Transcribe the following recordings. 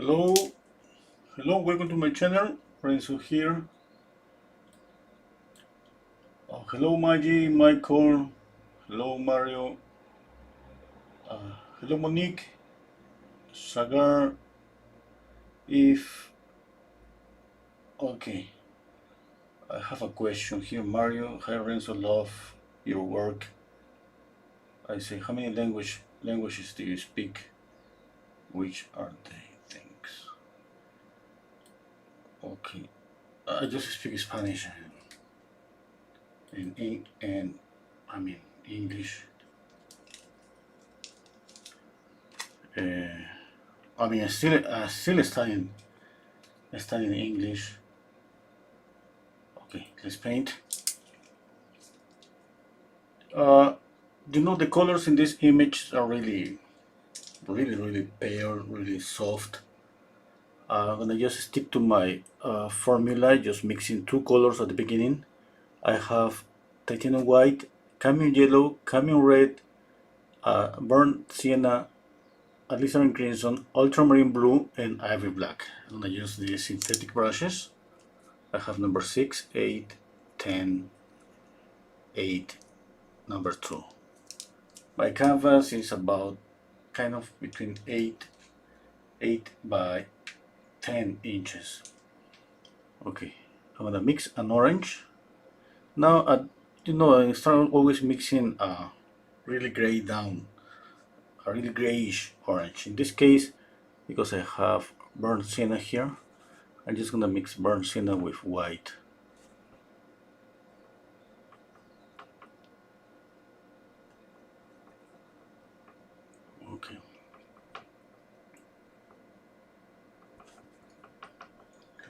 Hello, welcome to my channel. Renso here. Hello, Maggie, Michael. Hello, Mario. Hello, Monique. Sagar. If okay, I have a question here, Mario. Hi, Renso. Love your work. I say, how many languages do you speak? Which are they? Thanks. Okay, I just speak Spanish and I mean English. Uh, I mean, I still studying English. Okay, let's paint. Uh, the colors in this image are really pale, really soft. I'm gonna just stick to my formula, just mixing two colors at the beginning. I have titanium white, cadmium yellow, cadmium red, burnt sienna, alizarin crimson, ultramarine blue, and ivory black. I'm gonna use the synthetic brushes. I have number 6, 8, 10, 8, number 2. My canvas is about kind of between 8 by 10 inches. Okay, I'm gonna mix an orange. Now, I start always mixing really gray down, a really grayish orange. In this case, because I have burnt sienna here, I'm just gonna mix burnt sienna with white. Okay.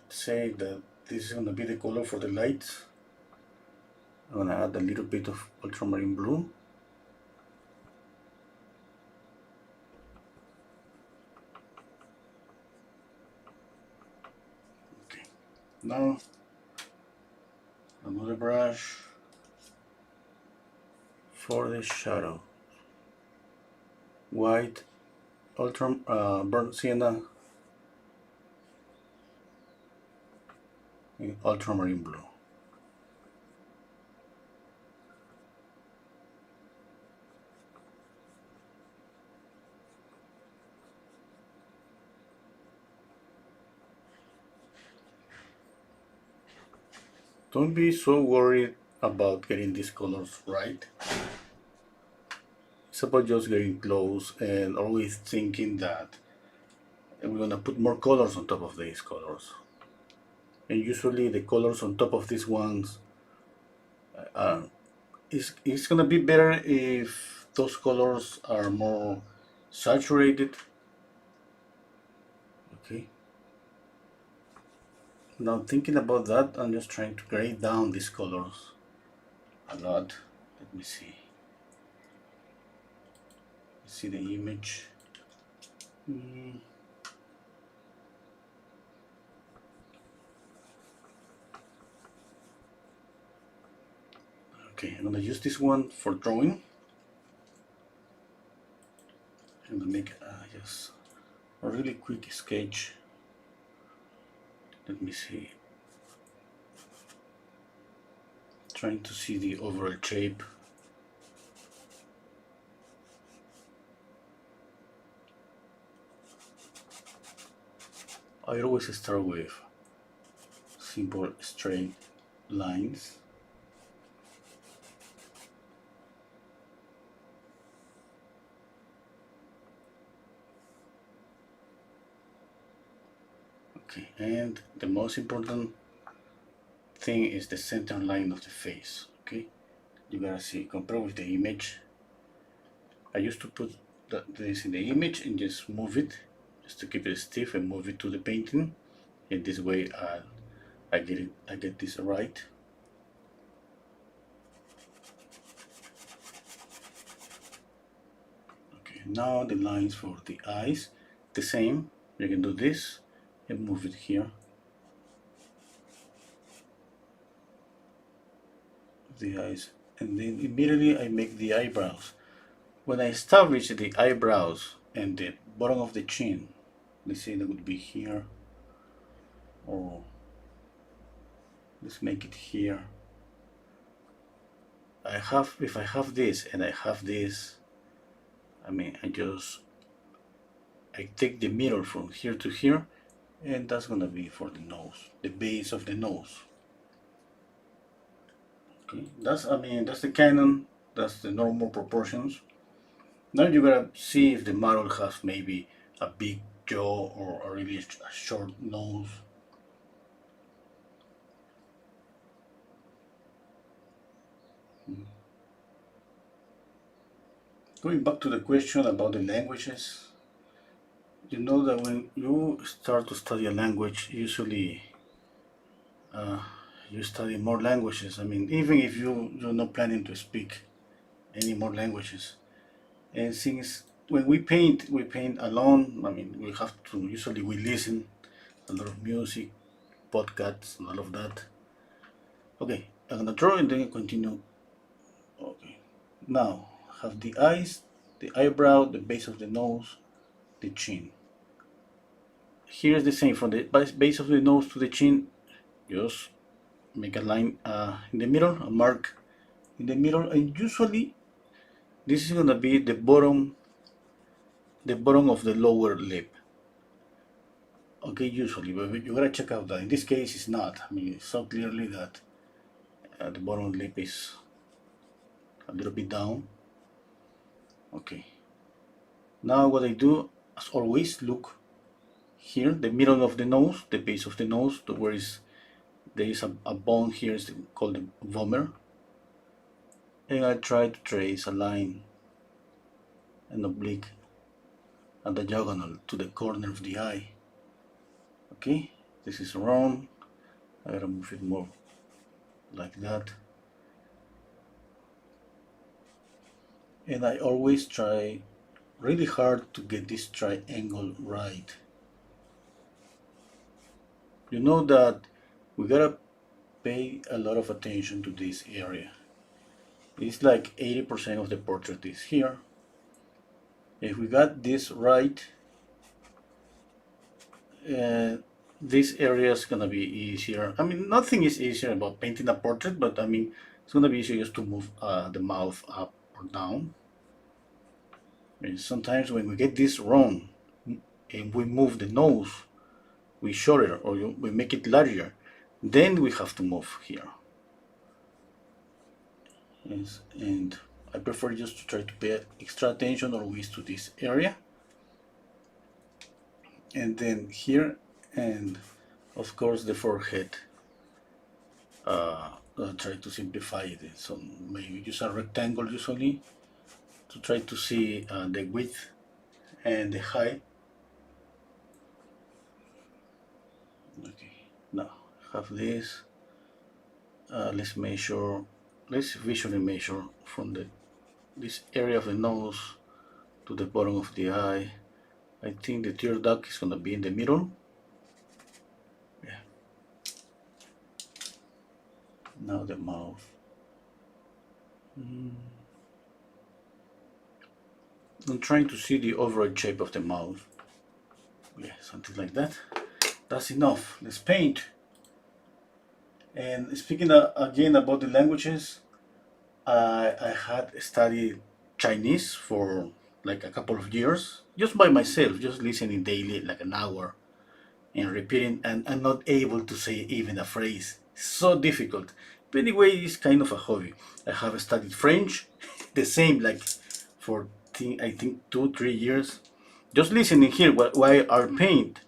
Let's say that this is gonna be the color for the lights. I'm gonna add a little bit of ultramarine blue. Okay. Now another brush for the shadow. White, burnt sienna, and ultramarine blue. Don't be so worried about getting these colors right. It's about just getting close and always thinking that we're gonna put more colors on top of these colors. And usually the colors on top of these ones uh, it's gonna be better if those colors are more saturated. Okay. Now thinking about that, I'm just trying to grade down these colors a lot. Let me see. See the image. Okay, I'm gonna use this one for drawing. I'm gonna make just a really quick sketch. Let me see. Trying to see the overall shape. I always start with simple straight lines. Okay, and the most important thing is the center line of the face. Okay, you gotta see, compare with the image. I used to put this in the image and just move it, just to keep it stiff, and move it to the painting. And this way, I get this right. Okay, now the lines for the eyes, the same. You can do this and move it here. The eyes, and then immediately I make the eyebrows. When I establish the eyebrows and the bottom of the chin, let's say that would be here, or let's make it here. If I have this and I have this, I mean, I take the mirror from here to here, and that's gonna be for the nose, the base of the nose. Okay, that's the canon, that's the normal proportions. Now you gotta see if the model has maybe a big jaw or a really a short nose. Going back to the question about the languages, you know that when you start to study a language, usually uh, you study more languages. I mean, even if you're not planning to speak any more languages. And since when we paint alone. I mean, we have to usually we listen a lot of music, podcasts, and all of that. Okay, I'm gonna draw and then continue. Okay, now have the eyes, the eyebrow, the base of the nose, the chin. Here's the same from the base of the nose to the chin. Just make a line in the middle, a mark in the middle, and usually this is gonna be the bottom of the lower lip. Okay, usually, but you gotta check out that. In this case, it's not. I mean, it's so clearly that the bottom lip is a little bit down. Okay. Now what I do, as always, look here, the middle of the nose, the base of the nose, to where there is a bone here, is called the vomer, and I try to trace a line, an oblique, and a diagonal to the corner of the eye. Okay, this is wrong. I gotta move it more like that. And I always try really hard to get this triangle right. You know that we gotta pay a lot of attention to this area. It's like 80% of the portrait is here. If we got this right, this area is gonna be easier. I mean, nothing is easier about painting a portrait, but I mean, it's gonna be easier just to move the mouth up or down. And sometimes when we get this wrong, and we move the nose, we shorter or we make it larger, then we have to move here. Yes, and I prefer just to try to pay extra attention always to this area, and then here, and of course the forehead. Try to simplify it. So maybe use a rectangle usually to try to see the width and the height. Okay, now have this. Let's visually measure from this area of the nose to the bottom of the eye. I think the tear duct is gonna be in the middle. Yeah. Now the mouth. I'm trying to see the overall shape of the mouth. Yeah, something like that. That's enough. Let's paint. And speaking again about the languages, I had studied Chinese for like a couple of years, just by myself, just listening daily, like an hour, and repeating, and I'm not able to say even a phrase. So difficult. But anyway, it's kind of a hobby. I have studied French, the same, like for I think 2 3 years, just listening here. Why are paint?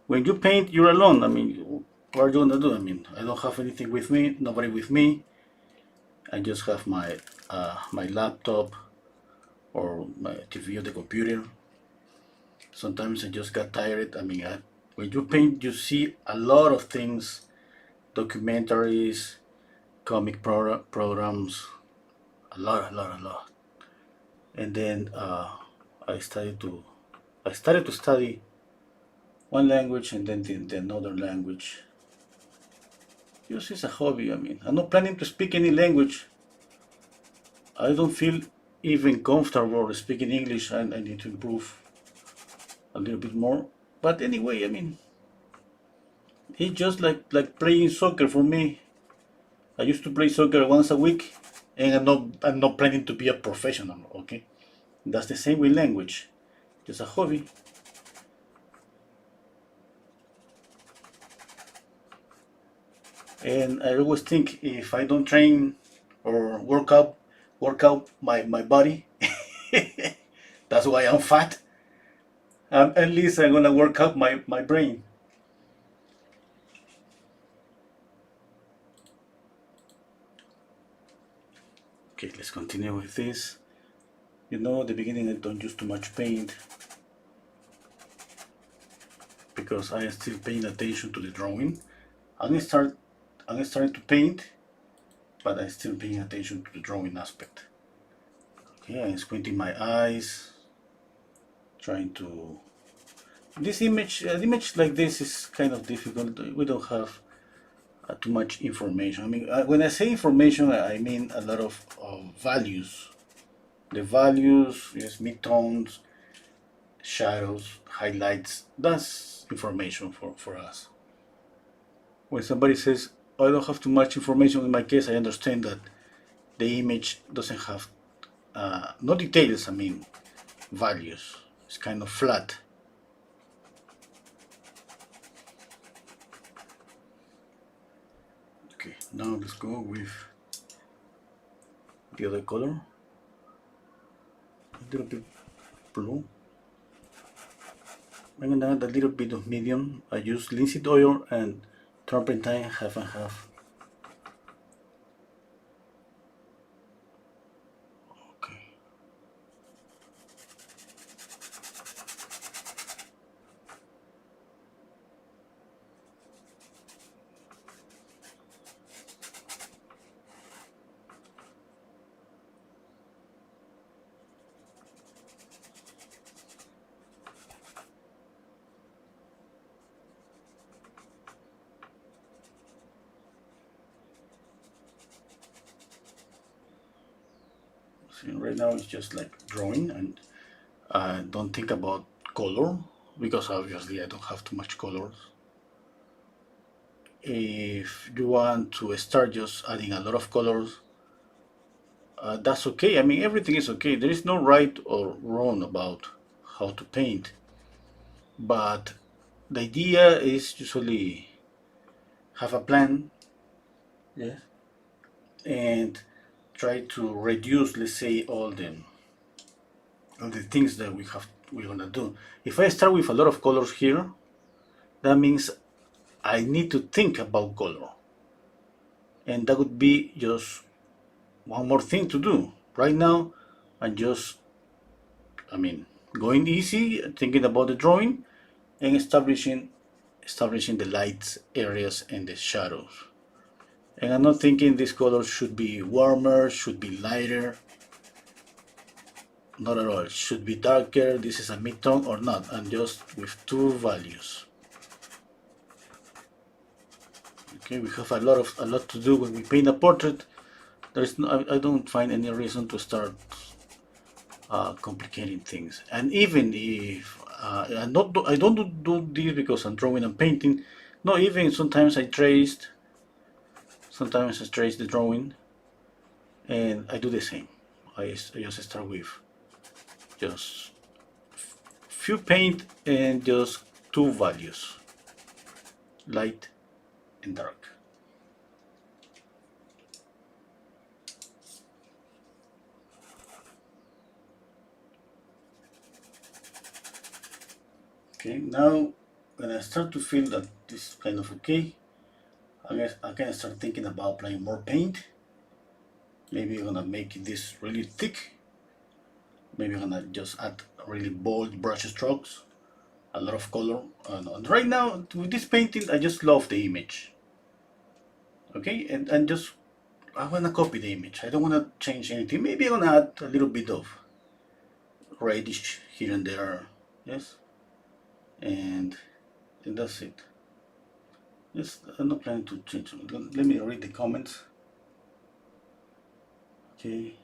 When you paint, you're alone. I mean, what are you gonna do? I mean, I don't have anything with me, nobody with me. I just have my laptop or my TV or the computer. Sometimes I just got tired. I mean, when you paint, you see a lot of things, documentaries, comic programs, a lot. And then I started to study one language and then the another language. Just as a hobby. I mean, I'm not planning to speak any language. I don't feel even comfortable speaking English, and I need to improve a little bit more. But anyway, I mean, it's just like playing soccer for me. I used to play soccer once a week, and I'm not planning to be a professional. Okay, that's the same with language, just a hobby. And I always think if I don't train or work out my body, that's why I'm fat. At least I'm gonna work out my brain. Okay, let's continue with this. At the beginning I don't use too much paint because I am still paying attention to the drawing. I'm gonna start I'm starting to paint, but I'm still paying attention to the drawing aspect. Okay, I'm squinting my eyes, trying to. This image, an image like this is kind of difficult. We don't have too much information. I mean, when I say information, I mean a lot of values. The values, yes, midtones, shadows, highlights. That's information for us. When somebody says, "Oh, I don't have too much information," in my case, I understand that the image doesn't have no details. I mean, values. It's kind of flat. Okay, now let's go with the other color. A little bit blue. I'm gonna add a little bit of medium. I use linseed oil and turpentine half and half. Okay. See, right now it's just like drawing, and I don't think about color because obviously I don't have too much colors. If you want to start just adding a lot of colors, that's okay. I mean, everything is okay. There is no right or wrong about how to paint, but the idea is usually have a plan, yes, and try to reduce, let's say, all the things that we're gonna do. If I start with a lot of colors here, that means I need to think about color, and that would be just one more thing to do. Right now, I'm just, I mean, going easy, thinking about the drawing, and establishing the lights areas and the shadows. And I'm not thinking this color should be warmer, should be lighter. Not at all. It should be darker. This is a mid-tone or not. And just with two values. Okay, we have a lot to do when we paint a portrait. There's no, I don't find any reason to start complicating things. And even if I don't do this because I'm drawing and painting. No, even sometimes I traced. Sometimes I trace the drawing, and I do the same. I just start with just few paint and just two values, light and dark. Okay, now when I start to feel that this is kind of okay, I can start thinking about applying more paint. Maybe I'm gonna make this really thick. Maybe I'm gonna just add really bold brush strokes, a lot of color. And right now with this painting, I just love the image. Okay, and just I wanna copy the image. I don't wanna change anything. Maybe I'm gonna add a little bit of reddish here and there. Yes, and that's it. Yes, I'm not planning to change. Let me read the comments. Okay.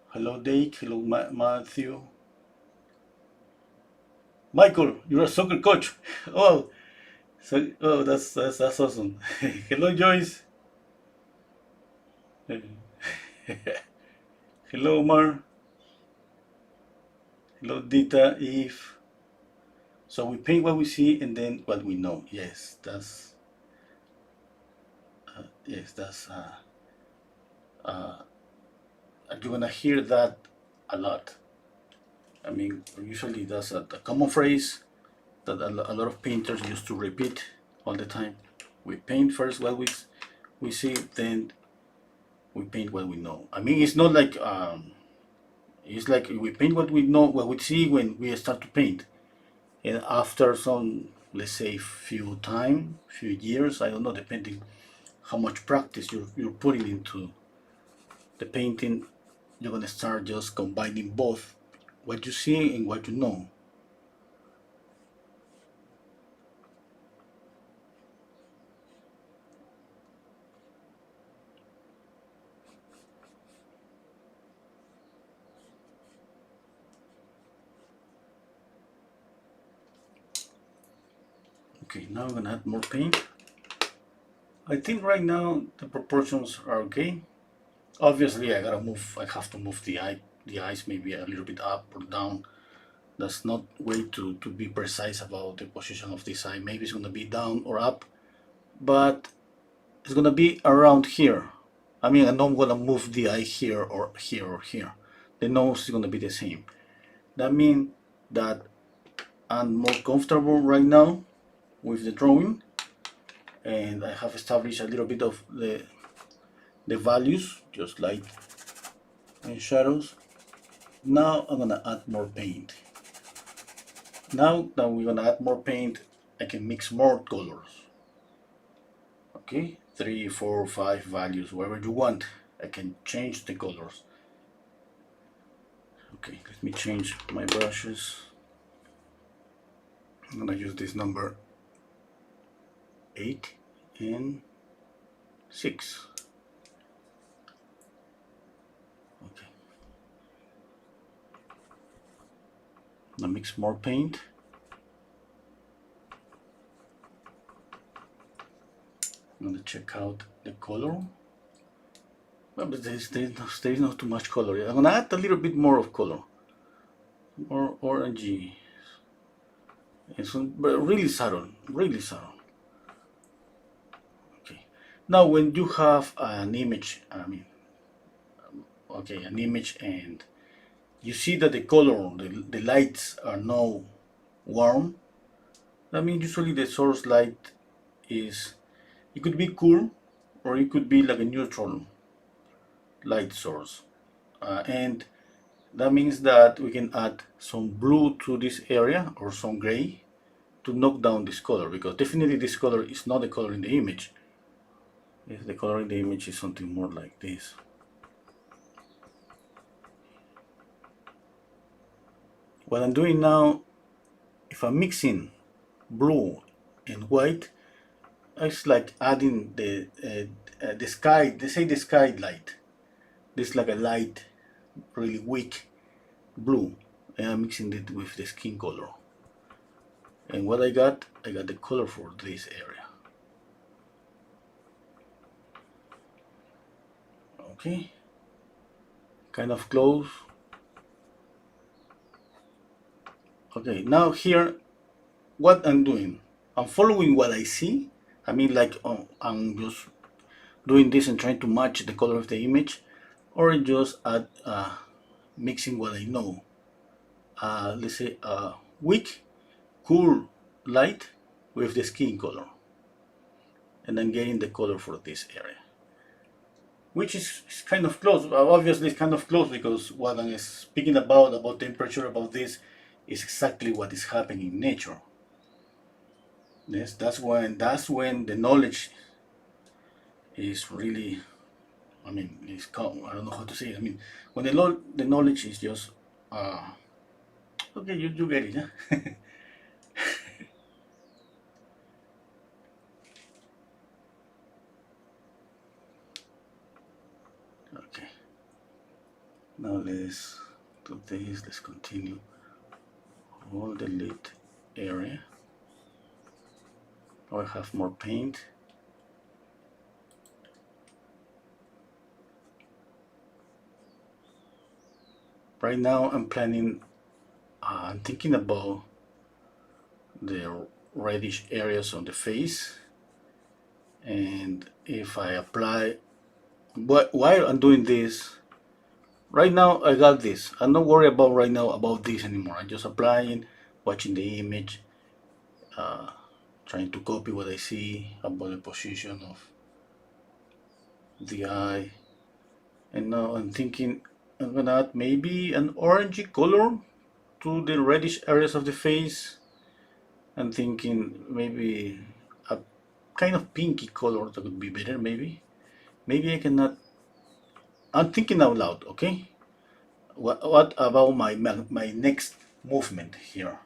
Hello, Dake. Hello, Matthew. Michael, you're a soccer coach. Oh, oh, that's awesome. Hello, Joyce. Hello, Omar. Hello, Dita, Eve. So we paint what we see and then what we know. Yes, that's uh, you're gonna hear that a lot. I mean, usually that's a common phrase that a lot of painters used to repeat all the time. We paint first what we see, then we paint what we know. I mean, it's not like it's like we paint what we know, what we see when we start to paint, and after some, let's say, few years, I don't know, depending how much practice you're putting into the painting, you're gonna start just combining both what you see and what you know. Okay, now I'm gonna add more paint. I think right now the proportions are okay. Obviously, I have to move the eyes maybe a little bit up or down. That's not way to be precise about the position of this eye. Maybe it's gonna be down or up, but it's gonna be around here. I mean, I'm not gonna move the eye here or here or here. The nose is gonna be the same. That means that I'm more comfortable right now with the drawing, and I have established a little bit of the values, just light and shadows. Now I'm gonna add more paint. Now that we're gonna add more paint, I can mix more colors. Okay, 3, 4, 5 values, whatever you want. I can change the colors. Okay, let me change my brushes. I'm gonna use this number 8 and 6. Okay, I'm gonna mix more paint. I'm gonna check out the color. Well, but there's not too much color. I'm gonna add a little bit more of color, more orangey. It's but really subtle, really subtle. Okay. Now, when you have an image, I mean, okay, an image, and you see that the color, the lights are now warm. That means usually the source light is, it could be cool, or it could be like a neutral light source, and that means that we can add some blue to this area or some gray to knock down this color, because definitely this color is not the color in the image. Yes, the color in the image is something more like this. What I'm doing now, if I'm mixing blue and white, it's like adding the sky. They say the sky light. This is like a light, really weak blue, and I'm mixing it with the skin color. And what I got the color for this area. Okay, kind of close. Okay, now here, what I'm doing, I'm following what I see. I mean, like, I'm just doing this and trying to match the color of the image, or just add, mixing what I know. Let's say weak, cool light with the skin color, and then getting the color for this area, which is kind of close. Obviously, it's kind of close because what I'm speaking about temperature, about this, is exactly what is happening in nature. Yes, that's when the knowledge is really. I mean, I don't know how to say it. I mean, when the knowledge is just okay, you get it, huh? Okay. Now let's do this. Let's continue. Hold the lid Now I have more paint. Right now I'm planning, I'm thinking about the reddish areas on the face, and if I apply, but while I'm doing this, right now I got this. I'm not worried about right now about this anymore. I'm just applying, watching the image, uh, trying to copy what I see about the position of the eye. And now I'm thinking I'm gonna add maybe an orangey color to the reddish areas of the face. I'm thinking maybe a kind of pinky color that would be better, maybe. Maybe I cannot. I'm thinking out loud, okay? What about my next movement here?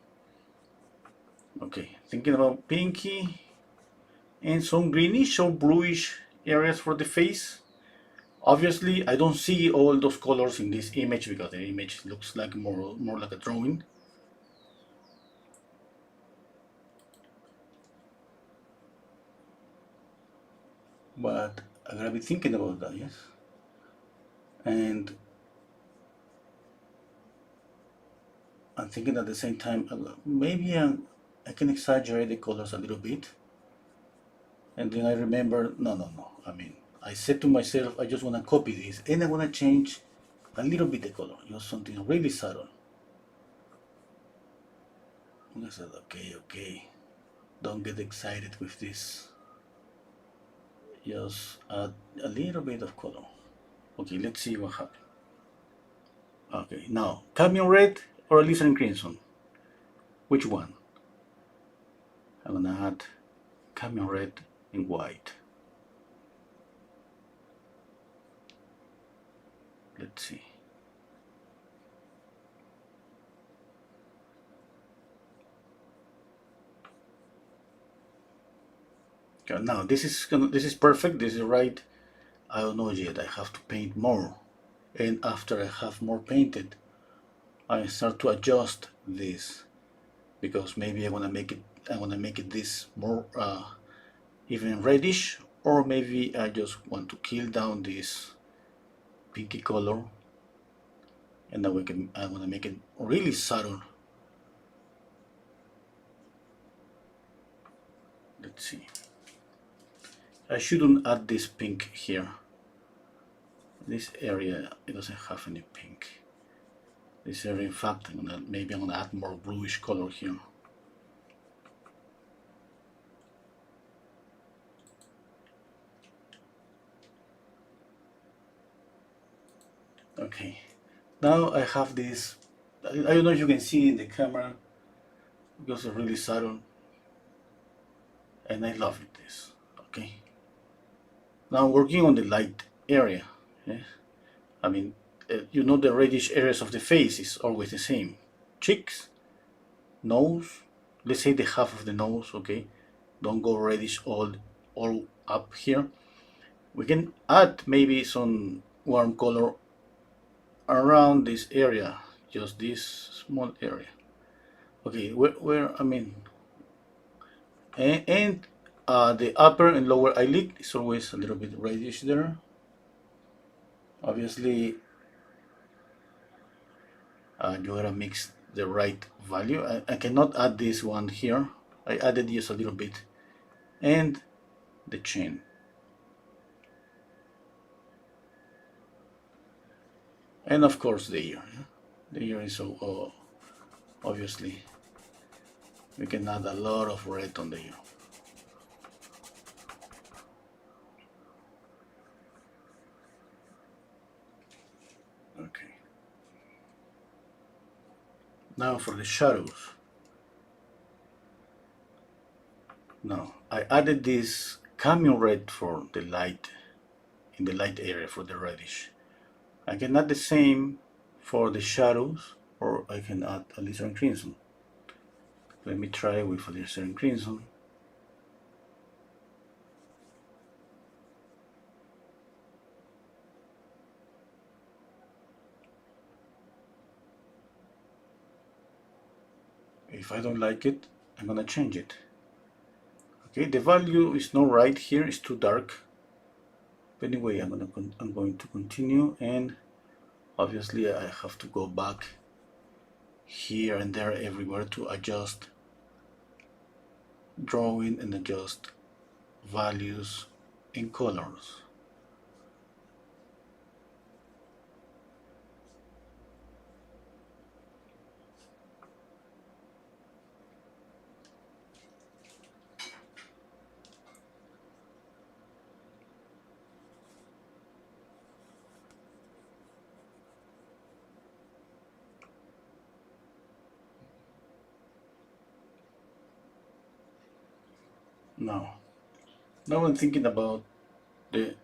Okay, thinking about pinky and some greenish or bluish areas for the face. Obviously, I don't see all those colors in this image because the image looks like more like a drawing. But I gotta be thinking about that, yes. And I'm thinking at the same time, maybe I can exaggerate the colors a little bit. And then I remember, no. I mean, I said to myself, I just want to copy this and I want to change a little bit the color, just something really subtle. And I said, okay, don't get excited with this. Just add a little bit of color. Okay, let's see what happens. Okay, now, cadmium red or alizarin crimson? Which one? I'm gonna add cadmium red and white. Let's see. Okay, now this is perfect. This is right. I don't know yet. I have to paint more, and after I have more painted, I start to adjust this because maybe I want to make it. I want to make it this more even reddish, or maybe I just want to kill down this pinky color, and then I want to make it really subtle. Let's see. I shouldn't add this pink here. This area it doesn't have any pink. This area, in fact, maybe I'm gonna add more bluish color here. Okay, now I have this. I don't know if you can see in the camera because it's really subtle, and I love it. This. Okay. Now I'm working on the light area. Yeah? I mean, you know the reddish areas of the face is always the same. Cheeks, nose. Let's say the half of the nose. Okay. Don't go reddish all up here. We can add maybe some warm color around this area, just this small area. Okay, where I mean, and the upper and lower eyelid is always a little bit reddish there. Obviously, you gotta mix the right value. I cannot add this one here. I added just a little bit, and the chin. And of course the ear. The ear is so obviously we can add a lot of red on the ear. Okay. Now for the shadows. Now I added this cadmium red for the light in the light area for the reddish. I can add the same for the shadows, or I can add alizarin crimson. Let me try with alizarin crimson. If I don't like it, I'm gonna change it. Okay, the value is not right here, it's too dark. But anyway, I'm going to continue, and obviously I have to go back here and there everywhere to adjust drawing and adjust values and colors. Now, now I'm thinking about the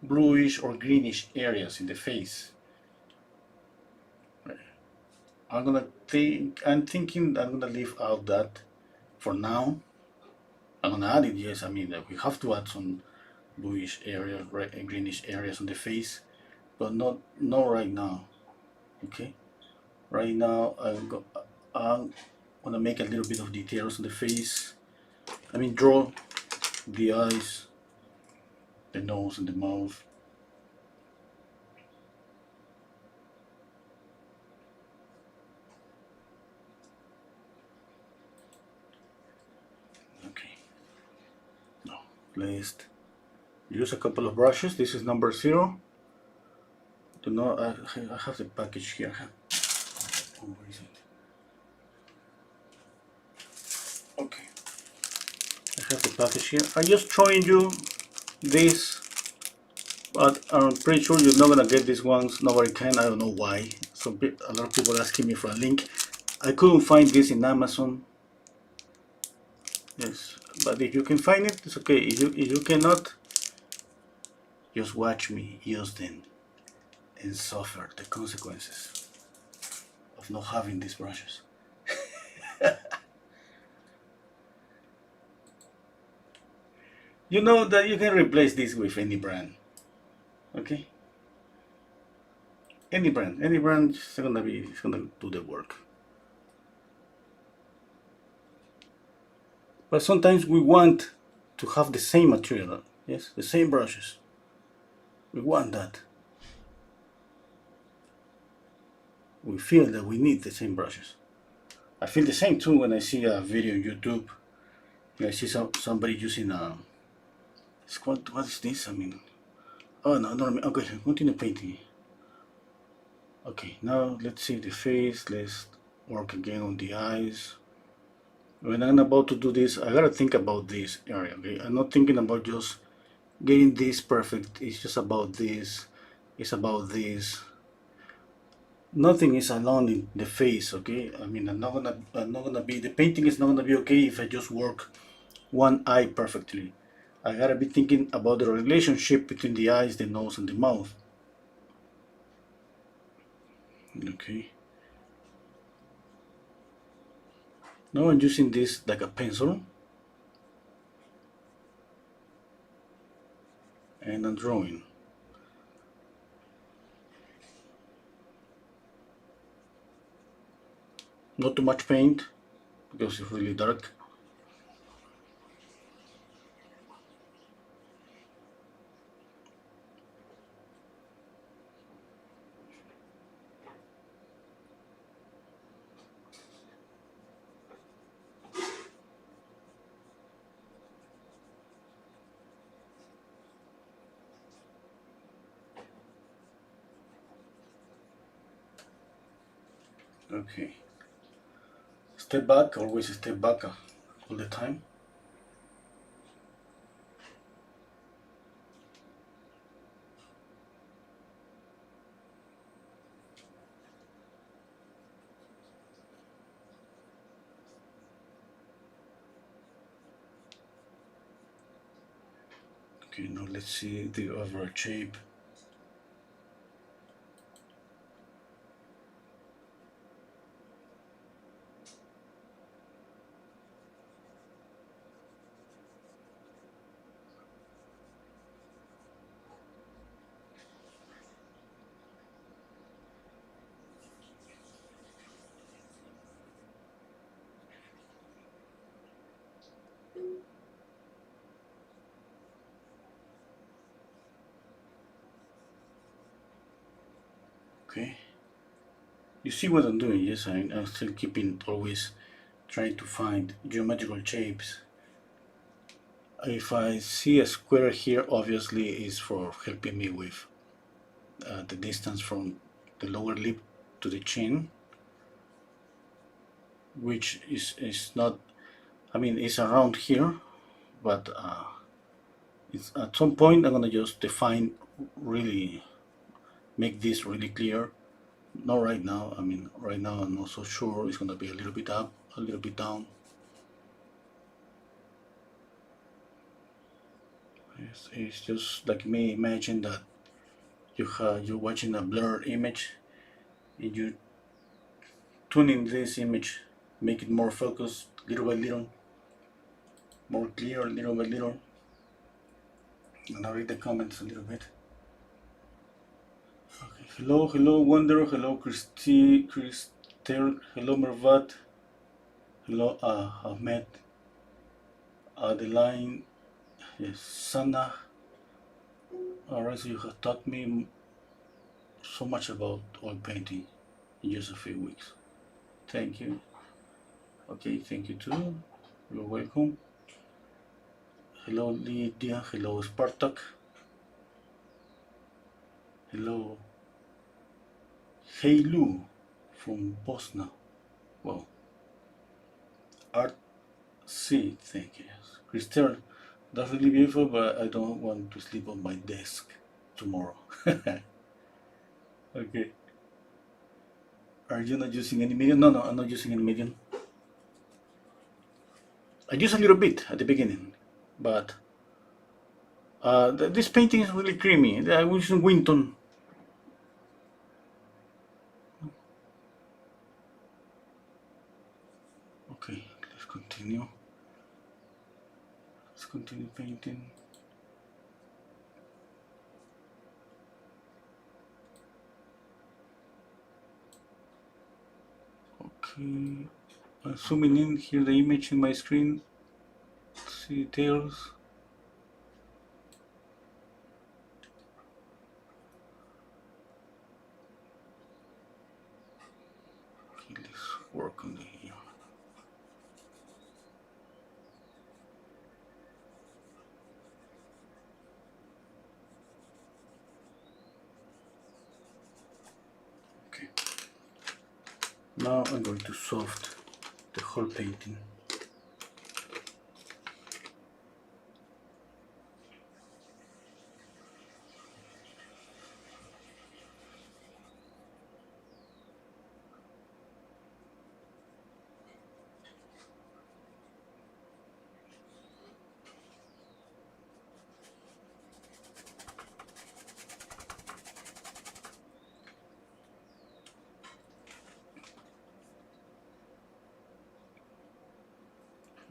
bluish or greenish areas in the face. I'm thinking I'm gonna leave out that for now. I'm gonna add it, yes, I mean we have to add some bluish areas, red and greenish areas on the face, but not right now. Okay, right now I'm gonna make a little bit of details on the face. I mean draw the eyes, the nose and the mouth. Okay, now let's use a couple of brushes. This is number 0. Do not, I have the package here. Oh, where is it? Okay, I have the package here. I'm just showing you this, but I'm pretty sure you're not gonna get these ones. Nobody can. I don't know why. A lot of people asking me for a link. I couldn't find this in Amazon. Yes, but if you can find it, it's okay. If you cannot, just watch me use them and suffer the consequences of not having these brushes. You know that you can replace this with any brand. Okay, any brand is gonna do the work. But sometimes we want to have the same material, yes, the same brushes. We want that. We feel that we need the same brushes. I feel the same too when I see a video on YouTube. I see somebody using a. What is this? I mean, oh no, okay, continue painting. Okay, now let's see the face. Let's work again on the eyes. When I'm about to do this, I gotta think about this area. Okay, I'm not thinking about just getting this perfect. It's just about this. It's about this. Nothing is alone in the face. Okay, I mean, I'm not gonna be. The painting is not gonna be okay if I just work one eye perfectly. I gotta be thinking about the relationship between the eyes, the nose, and the mouth. Okay. Now I'm using this like a pencil, and I'm drawing. Not too much paint because it's really dark. Okay. Step back, always step back all the time. Okay, now let's see the overall shape. You see what I'm doing? Yes, I'm still keeping always trying to find geometrical shapes. If I see a square here, obviously is for helping me with the distance from the lower lip to the chin, which is not, I mean, it's around here, but it's at some point I'm gonna just define really, make this really clear. Not right now. I mean, right now I'm not so sure. It's gonna be a little bit up, a little bit down. It's just like me. Imagine that you're watching a blurred image, and you tune in this image, make it more focused, little by little, more clear, little by little. And I'll read the comments a little bit. Okay. Hello, hello, Wonder. Hello, Christel. Hello, Mervat. Hello, Ahmed. Adeline. Yes, Sana. Alright, so you have taught me so much about oil painting in just a few weeks. Thank you. Okay, thank you too. You're welcome. Hello, Lydia. Hello, Spartak. Hello, Hey Lou from Bosnia. Well, Art C, thank you. Christian, that's really beautiful, but I don't want to sleep on my desk tomorrow. Okay. Are you not using any medium? No, I'm not using any medium. I use a little bit at the beginning, but this painting is really creamy. I was in Winton. Okay, let's continue. Let's continue painting. Okay, I'm zooming in here the image in my screen. See details. Okay, let's work on the here. Okay. Now I'm going to soft the whole painting.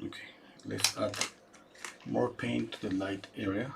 Okay, let's add more paint to the light area.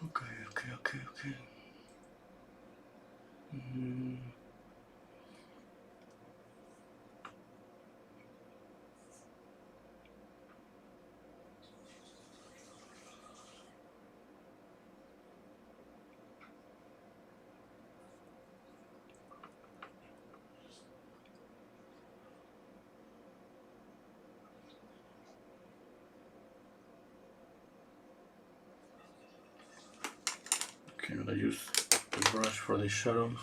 Okay. Mm. Okay, I'm gonna use the brush for the shadows.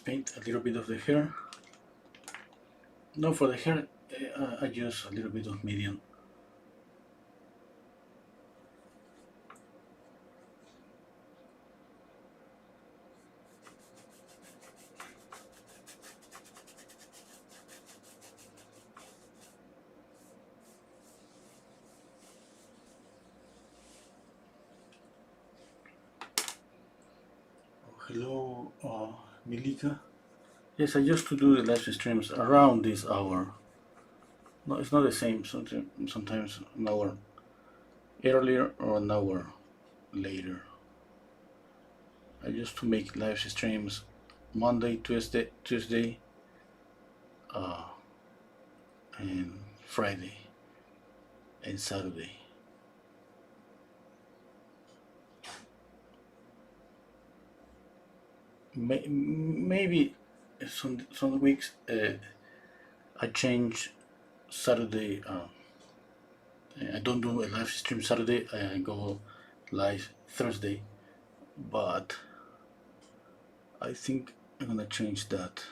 paint a little bit of the hair. No, for the hair, I use a little bit of medium. Hello, Milika. Yes, I used to do the live streams around this hour. No, it's not the same. Sometimes an hour earlier or an hour later. I used to make live streams Monday, Tuesday, uh, and Friday and Saturday. Maybe some weeks I change Saturday. I don't do a live stream Saturday. I go live Thursday, but I think I'm gonna change that.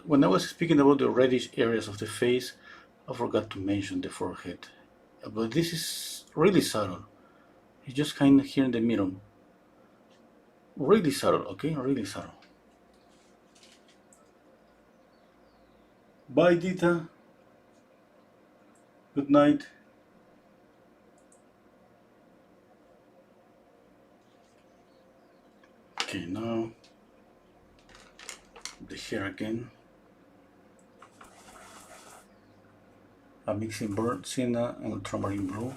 When I was speaking about the reddish areas of the face, I forgot to mention the forehead. But this is really subtle. It's just kind of here in the middle. Really subtle, okay? Really subtle. Bye, Dita. Good night. Okay, now the hair again. I'm mixing burnt sienna and ultramarine blue.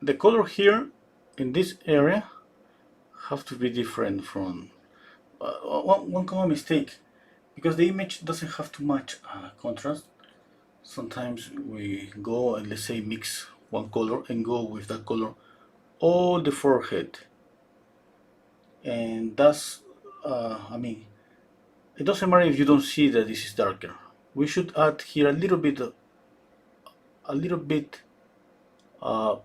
The color here in this area have to be different from one common mistake, because the image doesn't have too much contrast. Sometimes we go and let's say mix one color and go with that color all the forehead, and that's I mean, it doesn't matter if you don't see that this is darker. We should add here a little bit,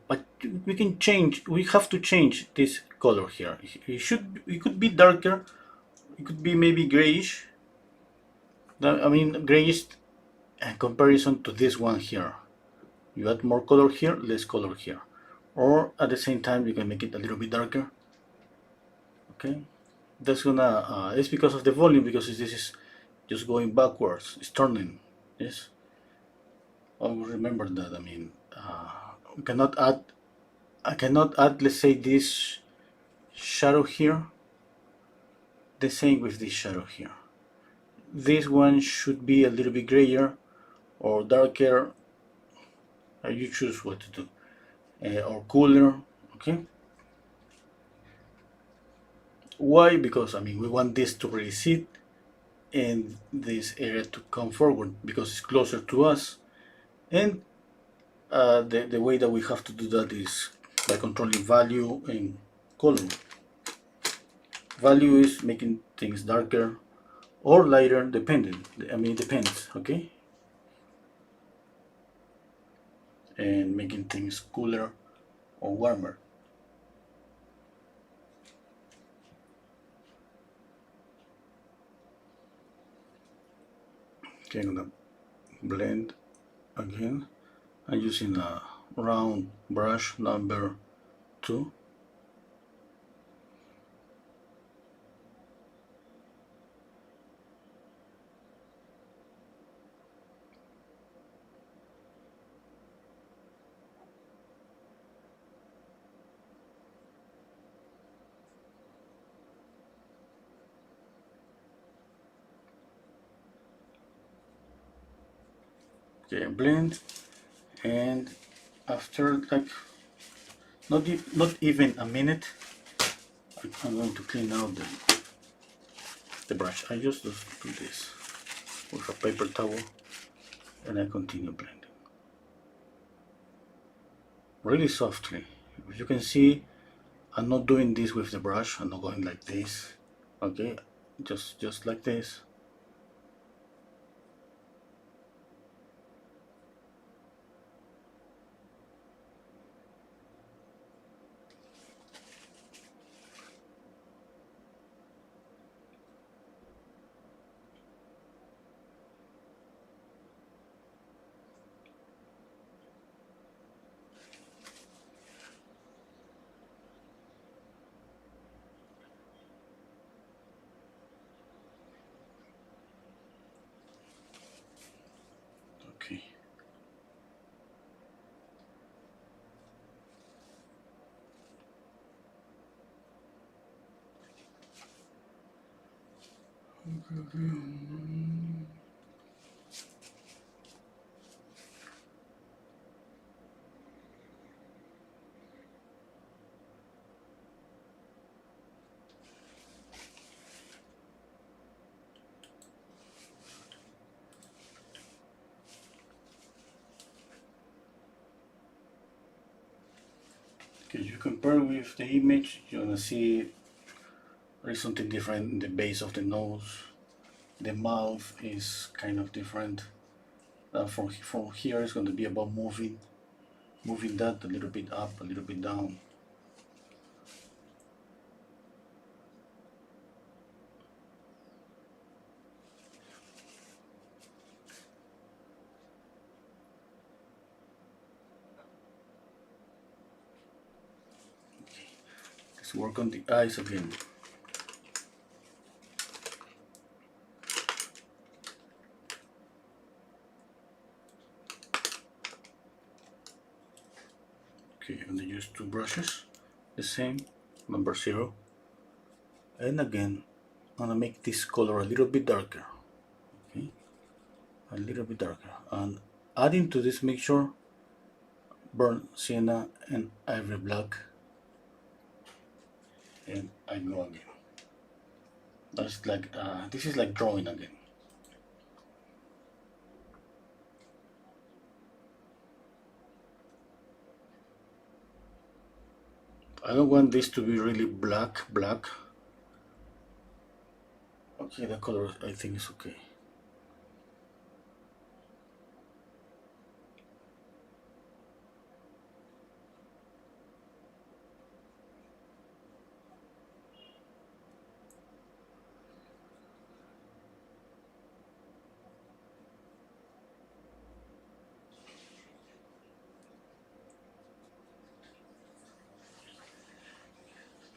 but we can change. We have to change this color here. It could be darker. It could be maybe grayish. I mean grayish in comparison to this one here. You add more color here, less color here, or at the same time you can make it a little bit darker. Okay, that's gonna. It's because of the volume, because this is just going backwards. It's turning. Yes. Always remember that. I mean, we cannot add. I cannot add, let's say, this shadow here. The same with this shadow here. This one should be a little bit grayer or darker. You choose what to do, or cooler. Okay. Why? Because I mean, we want this to recede and this area to come forward because it's closer to us, and the way that we have to do that is by controlling value and color. Value is making things darker, or lighter, depending. I mean, it depends. Okay, and making things cooler or warmer. Okay, I'm gonna blend again. I'm using a round brush number 2. Okay, blend, and after like not even a minute, I'm going to clean out the brush. I just do this with a paper towel, and I continue blending really softly. If you can see, I'm not doing this with the brush. I'm not going like this. Okay, just like this. Okay. Okay, you compare with the image, you're gonna see there is something different in the base of the nose. The mouth is kind of different. From here, it's going to be about moving that a little bit up, a little bit down. Let's work on the eyes again. Okay, I'm gonna use two brushes, the same, number 0. And again, I'm gonna make this color a little bit darker. Okay, a little bit darker. And adding to this mixture, burnt sienna and ivory black. And I go again. That's like, this is like drawing again. I don't want this to be really black. Okay, the color I think is okay.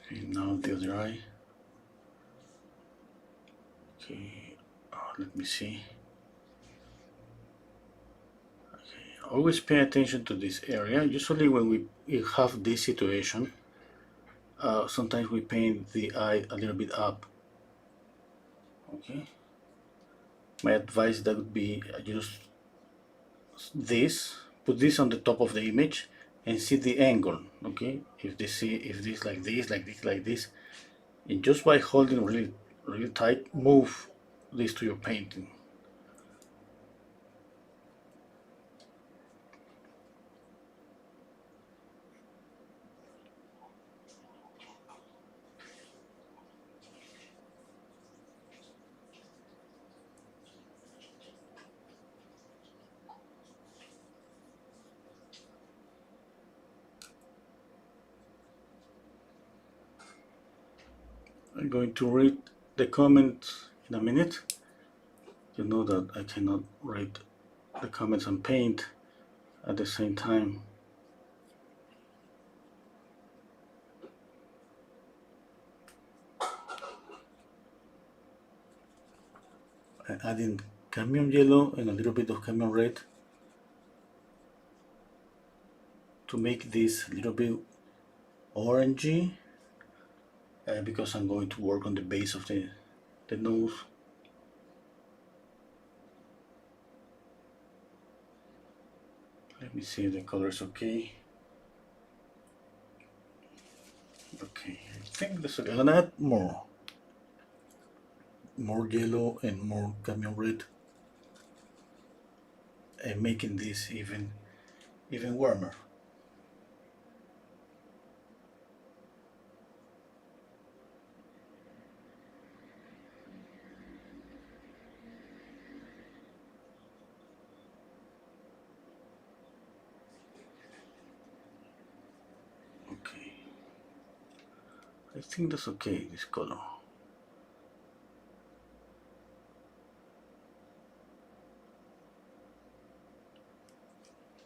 Okay, now the other eye. Okay, let me see. Okay, always pay attention to this area. Usually when we have this situation, sometimes we paint the eye a little bit up. Okay, my advice that would be use this, put this on the top of the image and see the angle. Okay, if this like this, like this, like this, and just by holding really tight, move this to your painting. I'm going to read the comments in a minute. You know that I cannot read the comments and paint at the same time. I'm adding cadmium yellow and a little bit of cadmium red to make this a little bit orangey, because I'm going to work on the base of the nose. Let me see if the color is okay. Okay, I think that's okay. I'm gonna add more yellow and more cadmium red, and making this even warmer. Okay, I think that's okay, this color.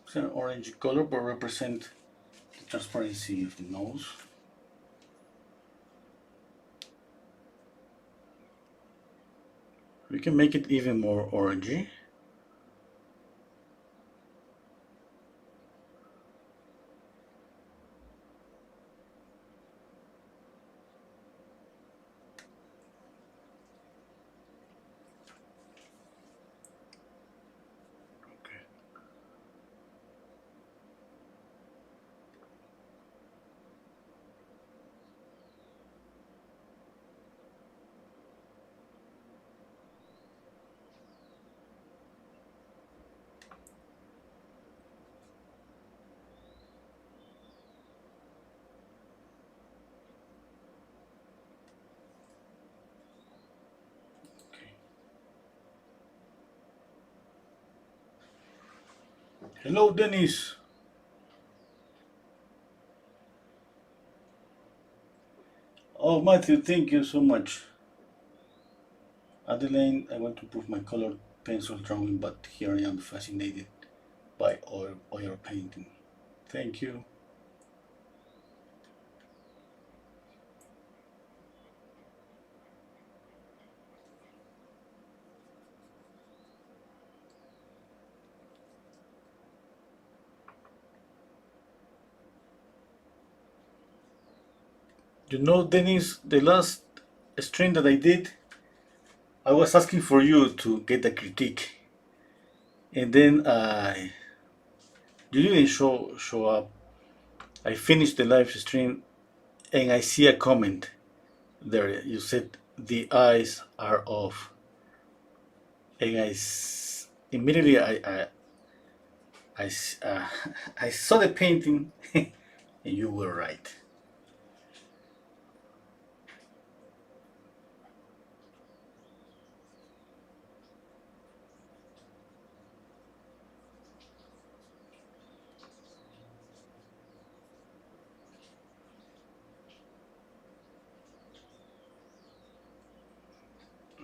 It's an orange color, but represent the transparency of the nose. We can make it even more orangey. Okay. Okay. Hello, Dennis. Oh, Matthew, thank you so much. Adeline, I want to prove my colored pencil drawing, but here I am fascinated by oil painting. Thank you. You know, Dennis, the last stream that I did, I was asking for you to get a critique, and then you didn't show up. I finished the live stream, and I see a comment there. You said the eyes are off, and immediately I, I saw the painting, and you were right.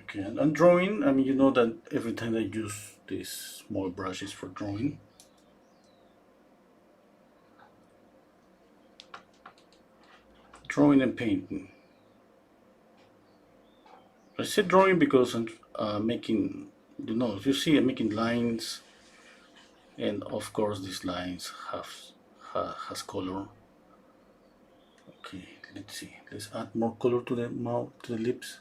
Okay, and drawing, I mean, you know that every time I use these small brushes for drawing. Drawing and painting. I said drawing because I'm making, you see, I'm making lines, and of course these lines has color. Okay, let's see. Let's add more color to the mouth, to the lips.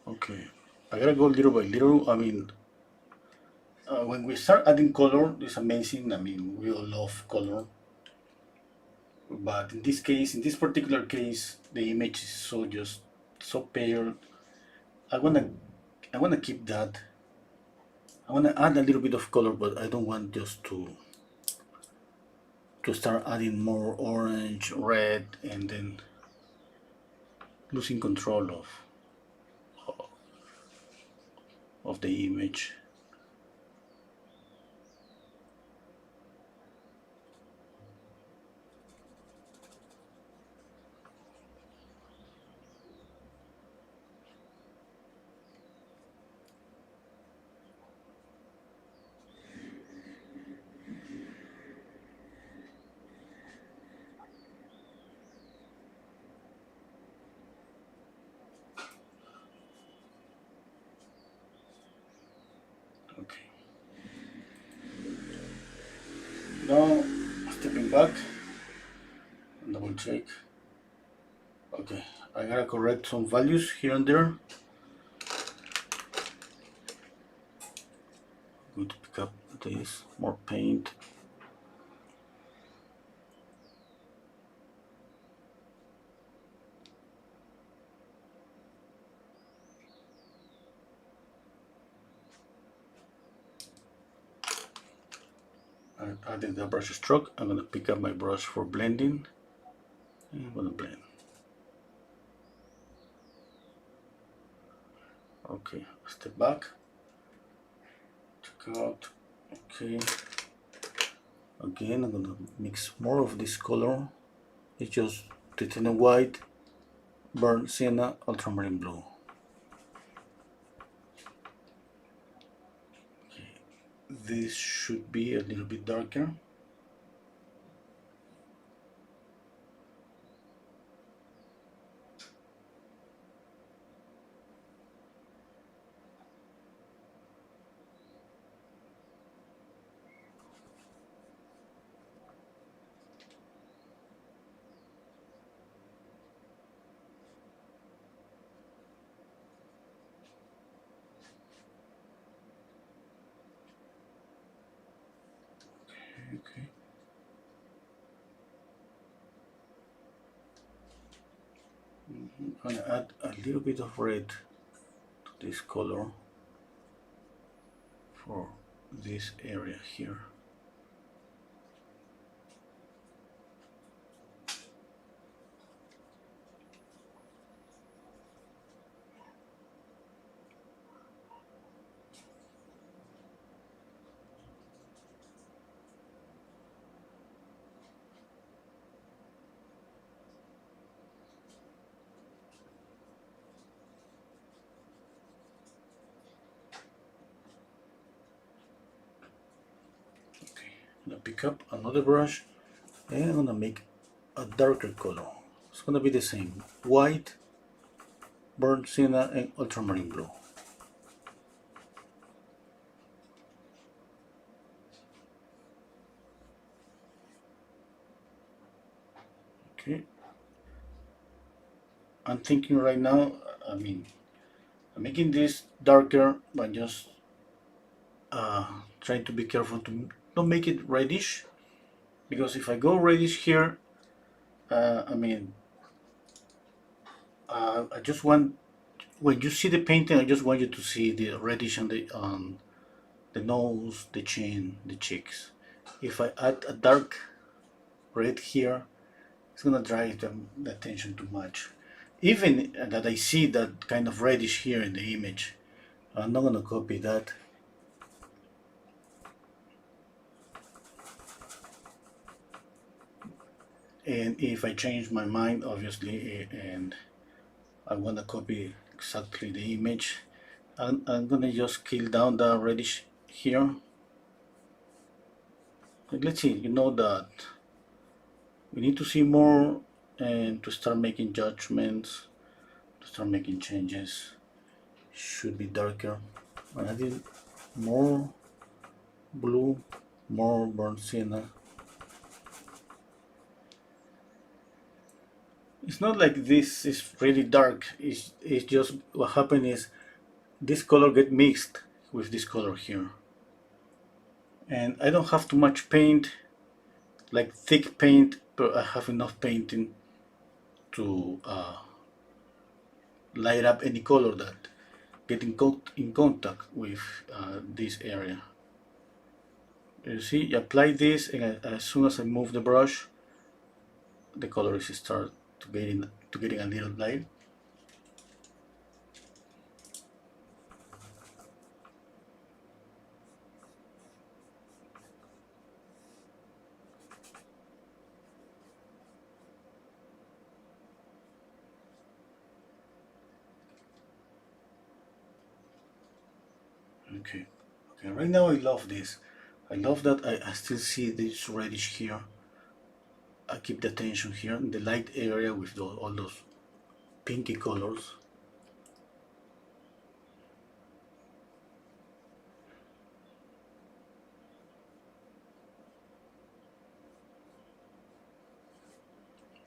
Okay, I gotta go little by little. I mean, when we start adding color, it's amazing. I mean, we all love color, but in this case, in this particular case, the image is so pale. I wanna I wanna keep that. I wanna add a little bit of color, but I don't want just to start adding more orange, red, and then losing control of the image. Okay. Now stepping back, double check. Okay, I gotta correct some values here and there. I'm going to pick up this, more paint. I added the brush stroke. I'm gonna pick up my brush for blending. And I'm gonna blend. Okay, step back. Check out. Okay. Again, I'm gonna mix more of this color. It's just titanium white, burnt sienna, ultramarine blue. Okay. This should be a little bit darker. Okay. I'm gonna add a little bit of red to this color for this area here. Okay, I'm gonna pick up another brush and I'm gonna make a darker color. It's gonna be the same, white, burnt sienna, and ultramarine blue. Okay, I'm thinking right now, I'm making this darker by just trying to be careful to don't make it reddish, because if I go reddish here, uh, I mean, I just want, when you see the painting, I just want you to see the reddish on the nose, the chin, the cheeks. If I add a dark red here, it's gonna drive the attention too much. Even that I see that kind of reddish here in the image, I'm not gonna copy that. And if I change my mind, obviously, and I wanna copy exactly the image, I'm gonna just scale down the reddish here. And let's see, you know that we need to see more and to start making judgments, to start making changes. Should be darker. I'm adding more blue, more burnt sienna. It's not like this is really dark. It's just what happened is this color get mixed with this color here. And I don't have too much paint, like thick paint, but I have enough painting to light up any color that get in contact with this area. You see, apply this, and as soon as I move the brush, the colors start to getting a little light. Okay. Okay. Right now I love this. I love that I still see this reddish here. I keep the attention here in the light area with all those pinky colors.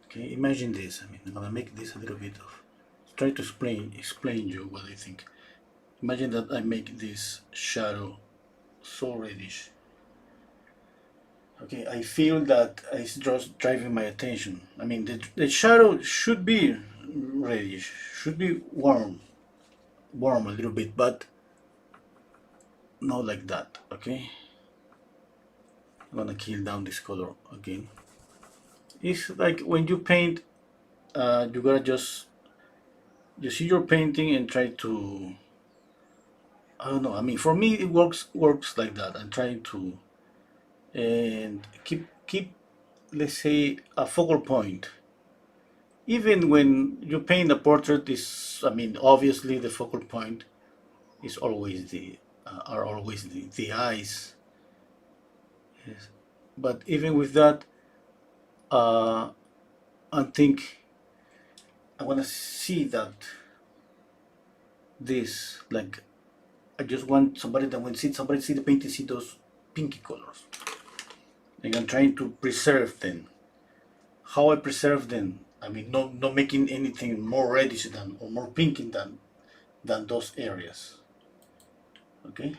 Okay, imagine this. I mean, I'm gonna make this a little bit of try to explain you what I think. Imagine that I make this shadow so reddish. Okay, I feel that it's just driving my attention. I mean, the shadow should be reddish, should be warm a little bit, but not like that. Okay, I'm gonna kill down this color again. It's like when you paint, you gotta just you see your painting and try to. I don't know. I mean, for me, it works like that. I'm trying to and keep let's say a focal point. Even when you paint a portrait, is I mean, obviously the focal point is always the are always the eyes. Yes. But even with that, uh, I think I want to see that this like I just want somebody that when somebody see the painting see those pinky colors. And I'm trying to preserve them. How I preserve them? I mean, not making anything more reddish than or more pinky than those areas. Okay.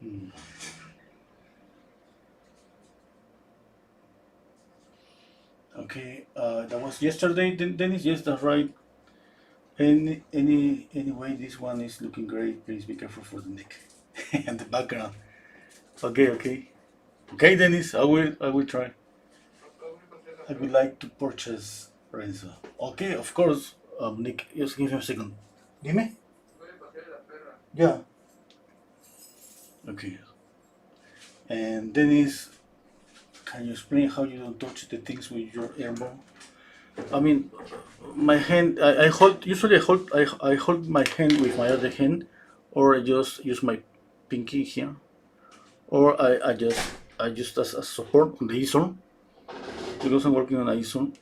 Hmm. Okay. That was yesterday, Dennis. Yes, that's right. Anyway, this one is looking great. Please be careful for the neck and the background. Okay, okay, okay, Dennis. I will try. I would like to purchase Renso. Okay, of course. Nick, just give me a second. Dime. Yeah. Okay. And Dennis, can you explain how you don't touch the things with your elbow? I mean, my hand. I hold. Usually, I hold my hand with my other hand, or I just use my pinky here, or I just as a support on the easel because I'm working on a easel.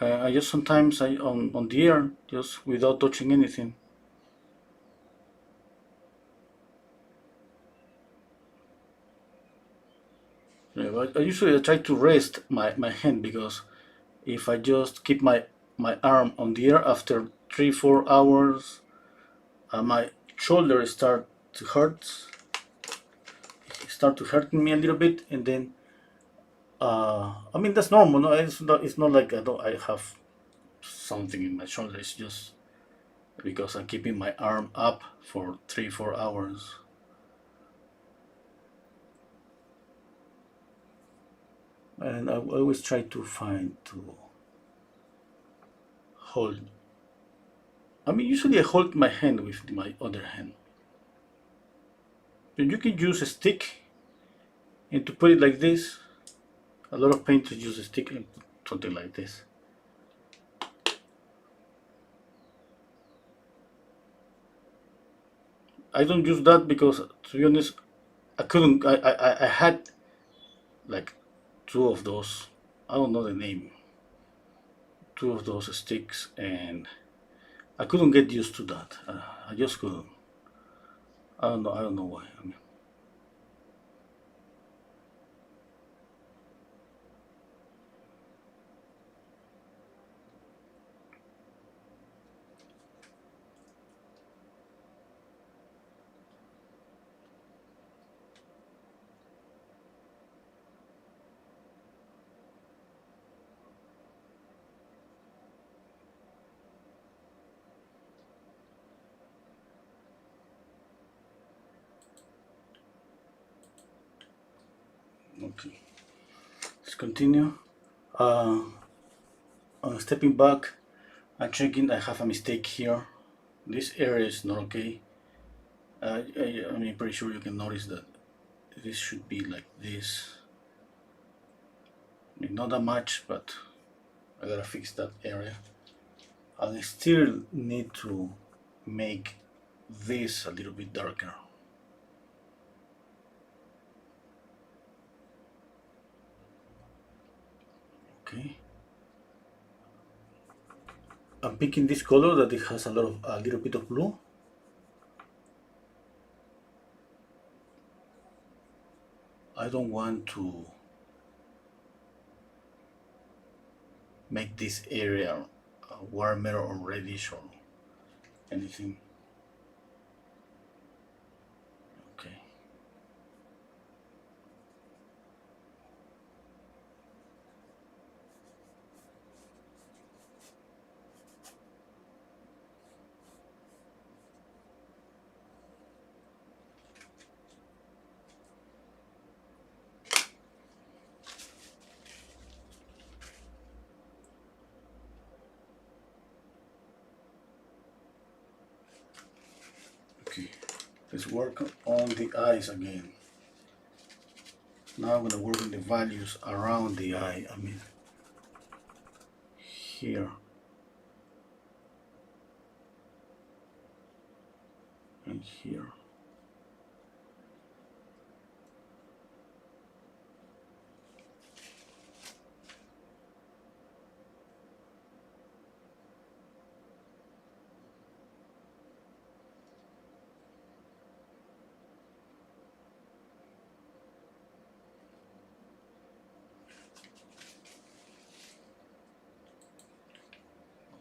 I just sometimes I on the air just without touching anything. Yeah, but I usually try to rest my hand because if I just keep my arm on the air after 3 4 hours, my shoulder start to hurt me a little bit, and then I mean that's normal. No, it's not like I have something in my shoulder. It's just because I'm keeping my arm up for 3 4 hours. And I always try to find to hold. I mean, usually I hold my hand with my other hand. And you can use a stick, and to put it like this, a lot of painters use a stick and put something like this. I don't use that because, to be honest, I couldn't. I had like two of those. I don't know the name. Two of those sticks, and I couldn't get used to that. I just couldn't. I don't know. I don't know why. I mean, okay. Let's continue. Uh, Stepping back, I'm checking. I have a mistake here. This area is not okay. I mean, pretty sure you can notice that this should be like this. I mean, not that much, but I gotta fix that area. I still need to make this a little bit darker. Okay. I'm picking this color that it has a little bit of blue. I don't want to make this area warmer or reddish or anything. Okay. Okay. Let's work on the eyes again. Now I'm gonna work on the values around the eye. I mean, here and here.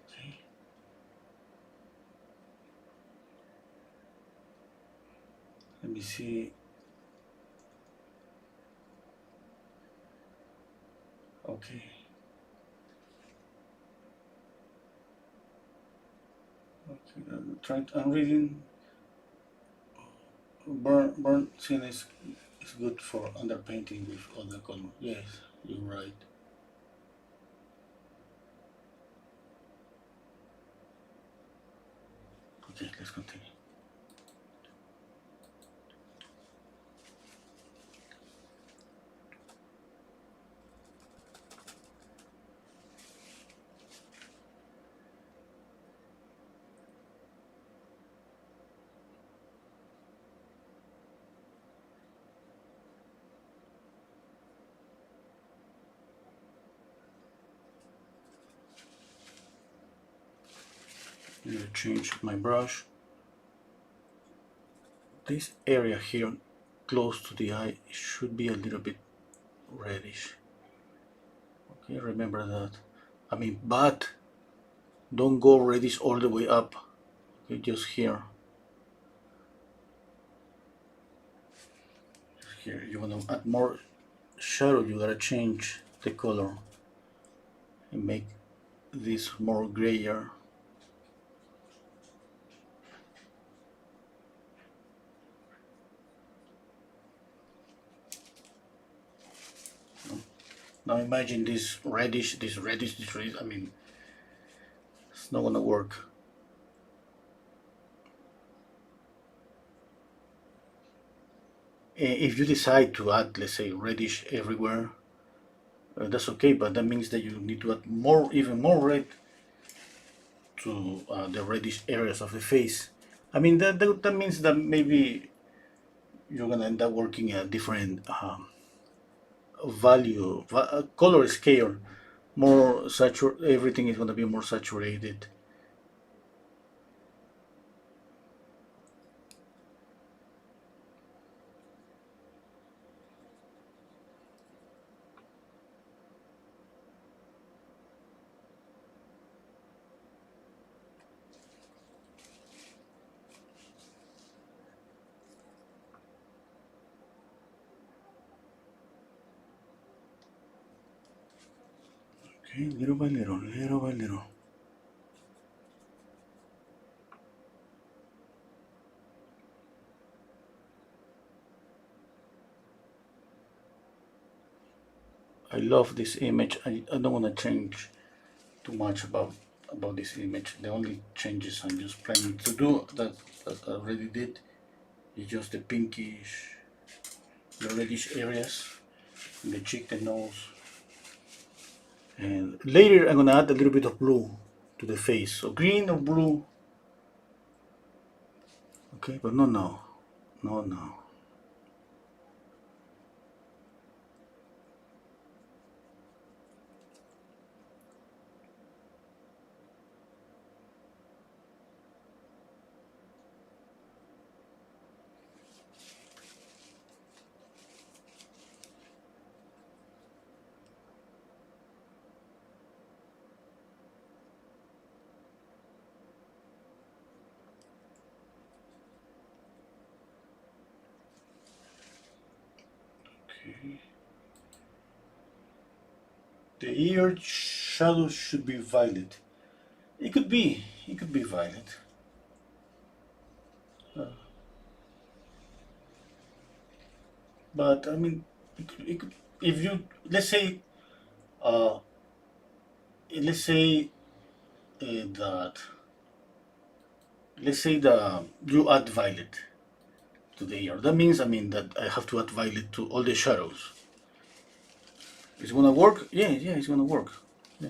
Okay. Let me see. Okay. Okay. I'm reading. Burn scene is good for underpainting with other color. Yes, you're right. Okay, let's continue. I'm gonna change my brush. This area here, close to the eye, should be a little bit reddish. Okay, remember that. I mean, but don't go reddish all the way up. Okay, just here. Here, you wanna add more shadow. You gotta change the color and make this more grayer. Now imagine this reddish, this reddish, this reddish. I mean, it's not gonna work. If you decide to add, let's say, reddish everywhere, that's okay. But that means that you need to add more, even more red to the reddish areas of the face. I mean, that means that maybe you're gonna end up working a different color scale, more satur. Everything is gonna be more saturated. Okay, little by little, little by little. I love this image. I don't want to change too much about this image. The only changes I'm just planning to do that I already did is just the pinkish, the reddish areas in the cheek, the nose. And later I'm gonna add a little bit of blue to the face. So green or blue. Okay, but no now. No now. Okay. The ear shadow should be violet. It could be violet. Uh, but I mean, it could, if you, uh, let's say that, let's say that you add violet to the ear. That means, I mean, that I have to add violet to all the shadows. It's gonna work? Yeah, yeah, it's gonna work. Yeah.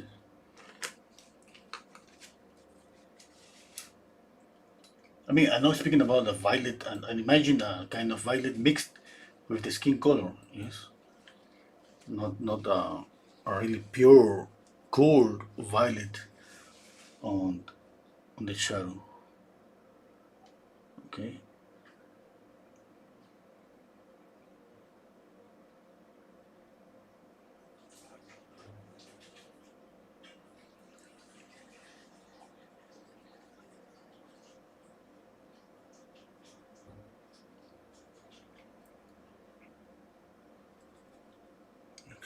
I mean, I'm not speaking about the violet, and imagine a kind of violet mixed with the skin color. Yes, not a really pure, cold violet on the shadow. Okay.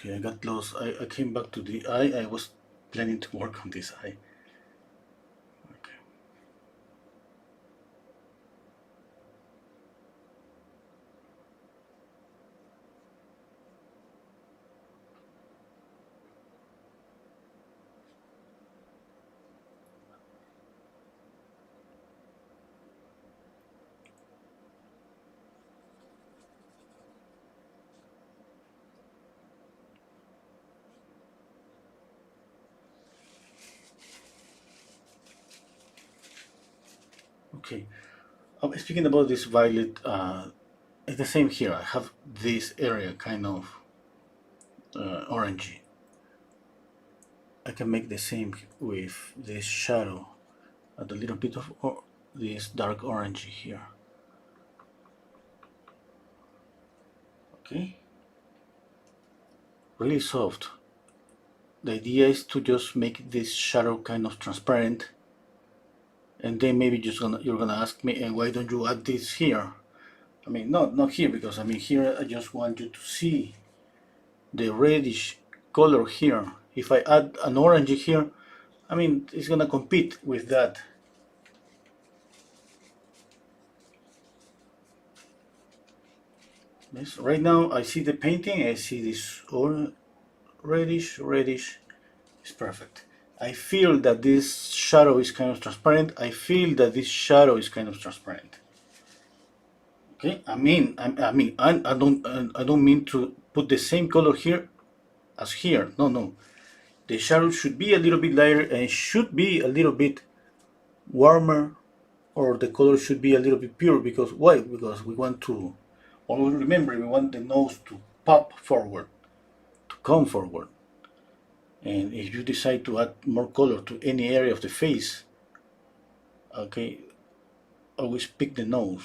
Okay, I got lost. I came back to the eye. I was planning to work on this eye. Okay. Okay. Speaking about this violet, it's the same here. I have this area kind of orangey. I can make the same with this shadow. Add a little bit of this dark orangey here. Okay. Really soft. The idea is to just make this shadow kind of transparent, and then maybe you're gonna ask me, and why don't you add this here? I mean, not here, because I mean here I just want you to see the reddish color here. If I add an orange here, I mean it's gonna compete with that. Yes, right now I see the painting. I see this reddish. It's perfect. I feel that this shadow is kind of transparent. I feel that this shadow is kind of transparent. Okay, I don't mean to put the same color here as here. No, no. The shadow should be a little bit lighter and should be a little bit warmer, or the color should be a little bit pure. Because why? Because we want to always remember, we want the nose to pop forward, to come forward. And if you decide to add more color to any area of the face, okay, always pick the nose.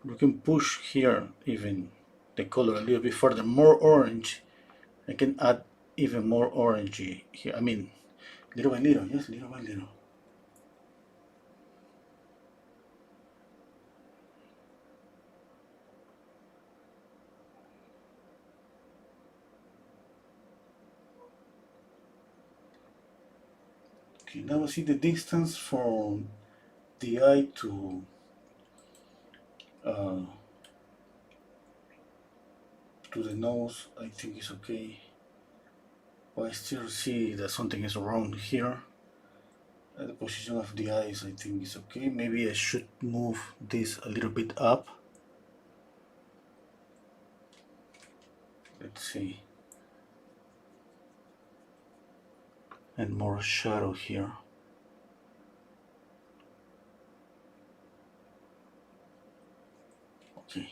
You can push here even the color a little bit further, more orange. I can add even more orangey here. I mean, little by little, yes, little by little. Okay, now I see the distance from the eye uh, to the nose. I think it's okay. But I still see that something is wrong here. At the position of the eyes, I think it's okay. Maybe I should move this a little bit up. Let's see. and more shadow here. Okay,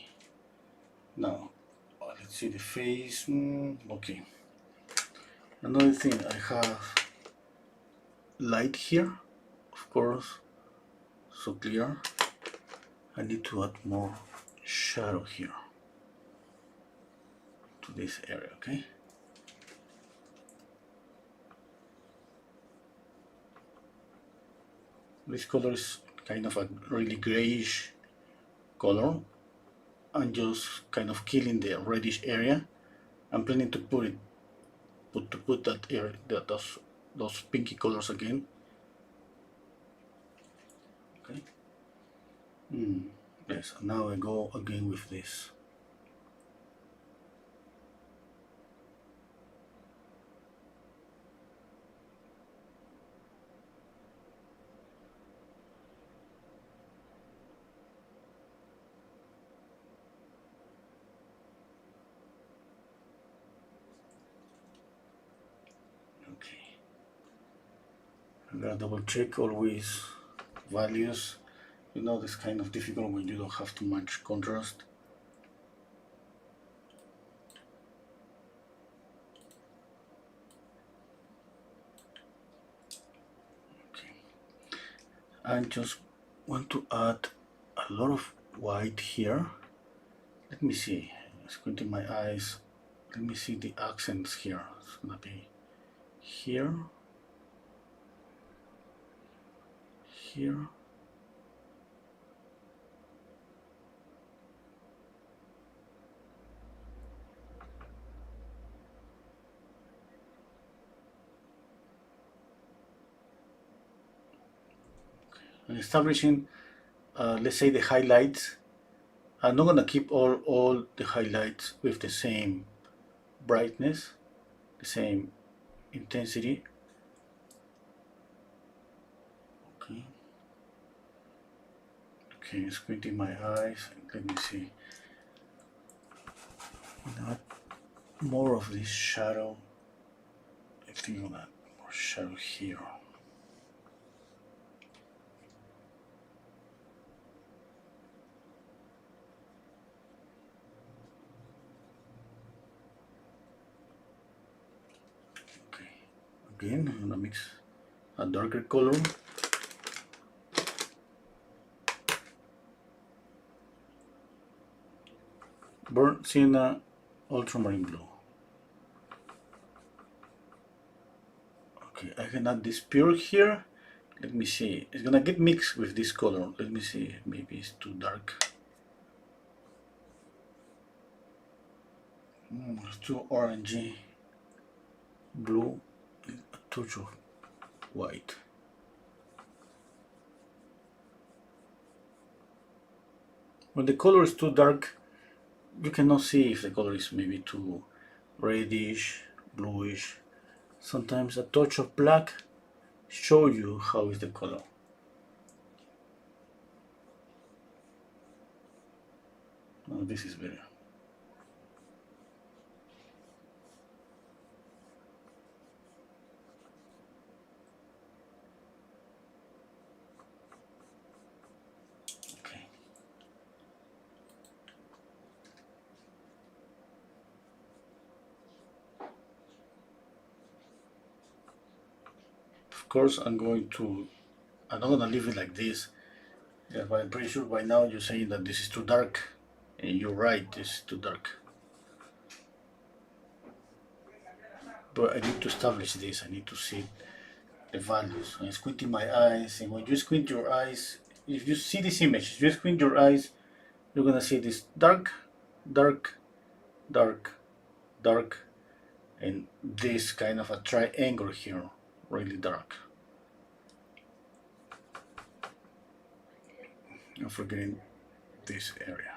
now let's see the face. Okay, another thing, I have light here, of course, so clear. I need to add more shadow here to this area, okay? This color is kind of a really grayish color. I'm just kind of killing the reddish area. I'm planning to put that area, those pinky colors again. Okay. Yes. Now I go again with this. Okay. I'm gonna double check always values. You know, this kind of difficult when you don't have too much contrast. Okay. I just want to add a lot of white here. Let me see. Squinting my eyes. Let me see the accents here. It's gonna be here, here. And establishing, let's say, the highlights. I'm not gonna keep all the highlights with the same brightness, the same intensity. Okay. Okay, squinting my eyes. Let me see. Not more of this shadow. I think I'm gonna add more shadow here. Okay. Again, I'm gonna mix a darker color. Burnt sienna, ultramarine blue. Okay, I can add this pure here. Let me see. It's gonna get mixed with this color. Let me see. Maybe it's too dark. It's too orangey. Blue, a touch of white. When the color is too dark, you cannot see if the color is maybe too reddish, bluish. Sometimes a touch of black show you how is the color. Oh, this is better. Okay. Of course, I'm not gonna leave it like this. Yeah, but I'm pretty sure by now you're saying that this is too dark. And you're right, this is too dark. But I need to establish this. I need to see the values. I'm squinting my eyes, and when you squint your eyes, if you see this image, if you squint your eyes, you're gonna see this dark, dark, dark, dark, and this kind of a triangle here, really dark. I'm forgetting this area.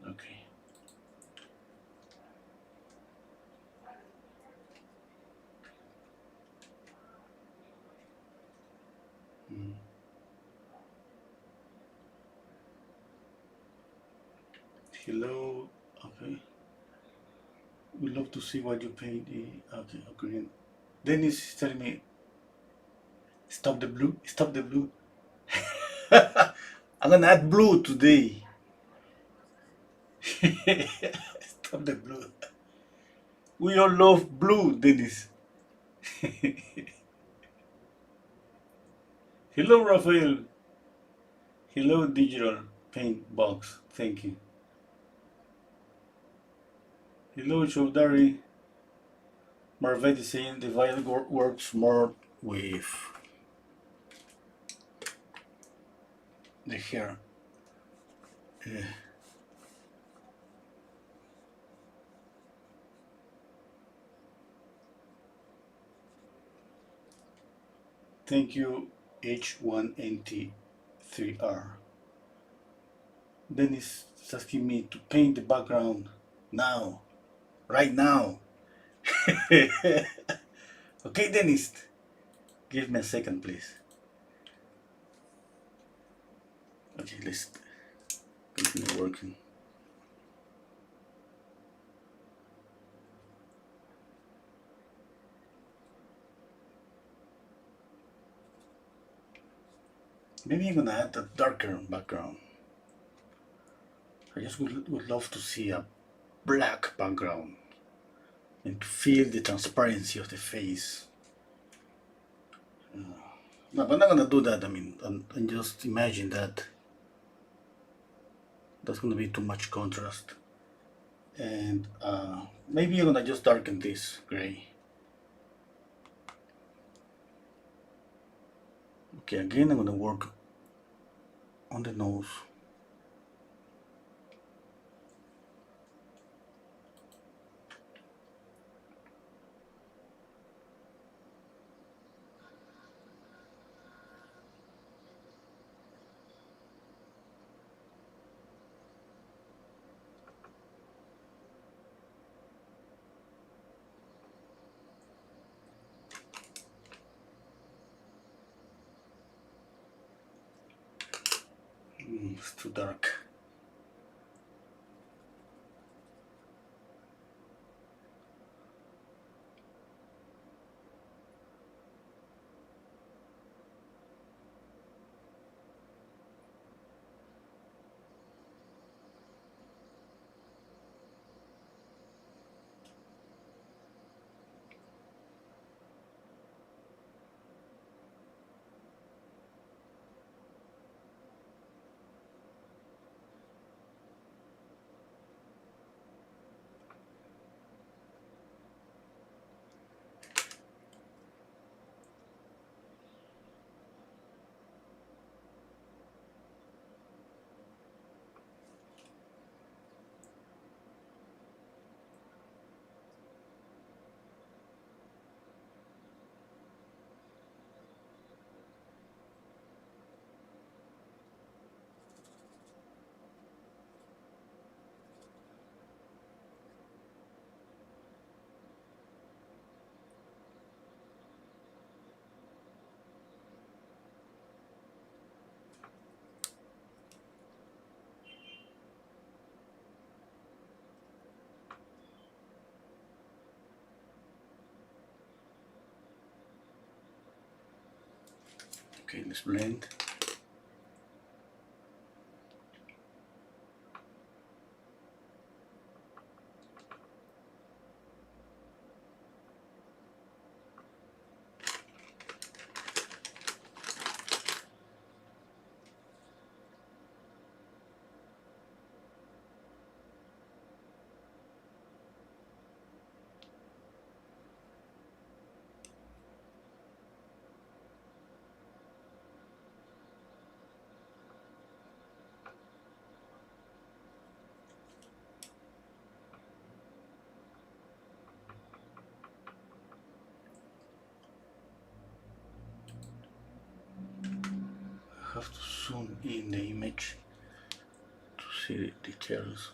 Okay. Hello. Okay. We love to see what you paint. Okay, green. Dennis is telling me, stop the blue. Stop the blue. I'm gonna add blue today. Stop the blue. We all love blue, Dennis. Hello, Rafael. Hello, digital paint box. Thank you. Hello, Chaudhary. Marvet is saying the violet works more with the hair. Uh, thank you, H1NT3R. Dennis is asking me to paint the background now, right now. Okay, Dennis, give me a second, please. Okay, let's continue working. Maybe I'm gonna add a darker background. I just would love to see a black background and to feel the transparency of the face. No, but I'm not gonna do that. I mean, and just imagine that that's gonna be too much contrast. And maybe I'm gonna just darken this gray. Okay, again, I'm gonna work on the nose. It's too dark. Okay, let's blend. I have to zoom in the image to see the details.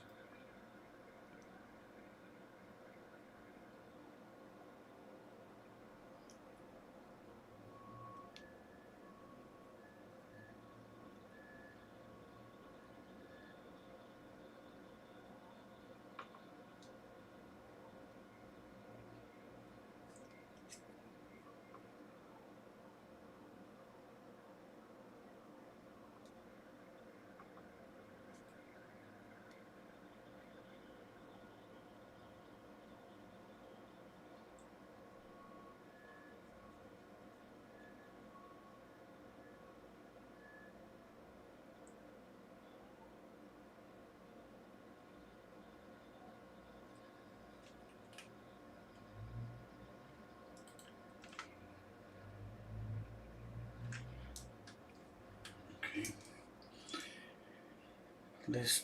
Let's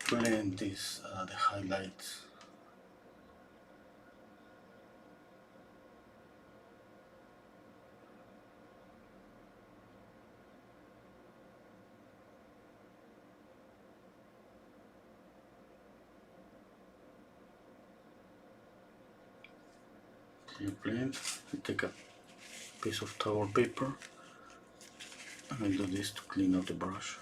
blend this, the highlights. You blend, you take a piece of towel paper, and I do this to clean out the brush.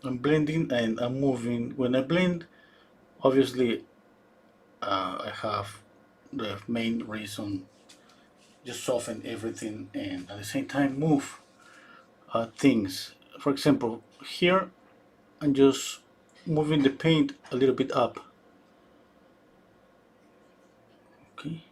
I'm blending and I'm moving. When I blend, obviously, I have the main reason just soften everything and at the same time move things. For example, here I'm just moving the paint a little bit up. Okay.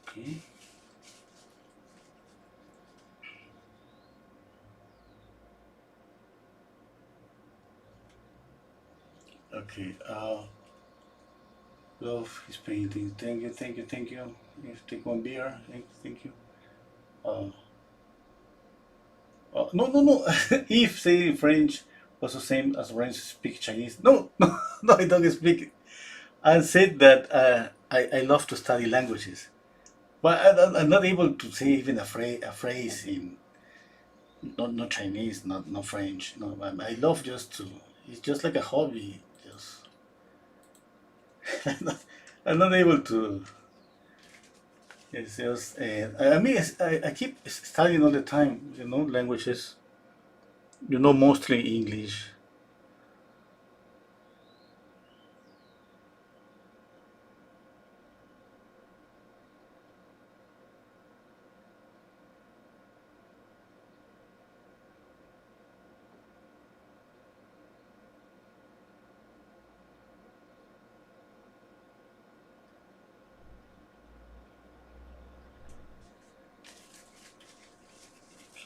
Okay. Okay. Love his painting. Thank you, thank you, thank you. If take one beer, thank you. Uh, no, no, no. If say French was the same as French speak Chinese. No, no, no. I don't speak. I said that I love to study languages, but I'm not able to say even a phrase in not Chinese, not French. No, I love just to. It's just like a hobby. Just I'm not able to. It's just, I mean, I keep studying all the time, languages, mostly English.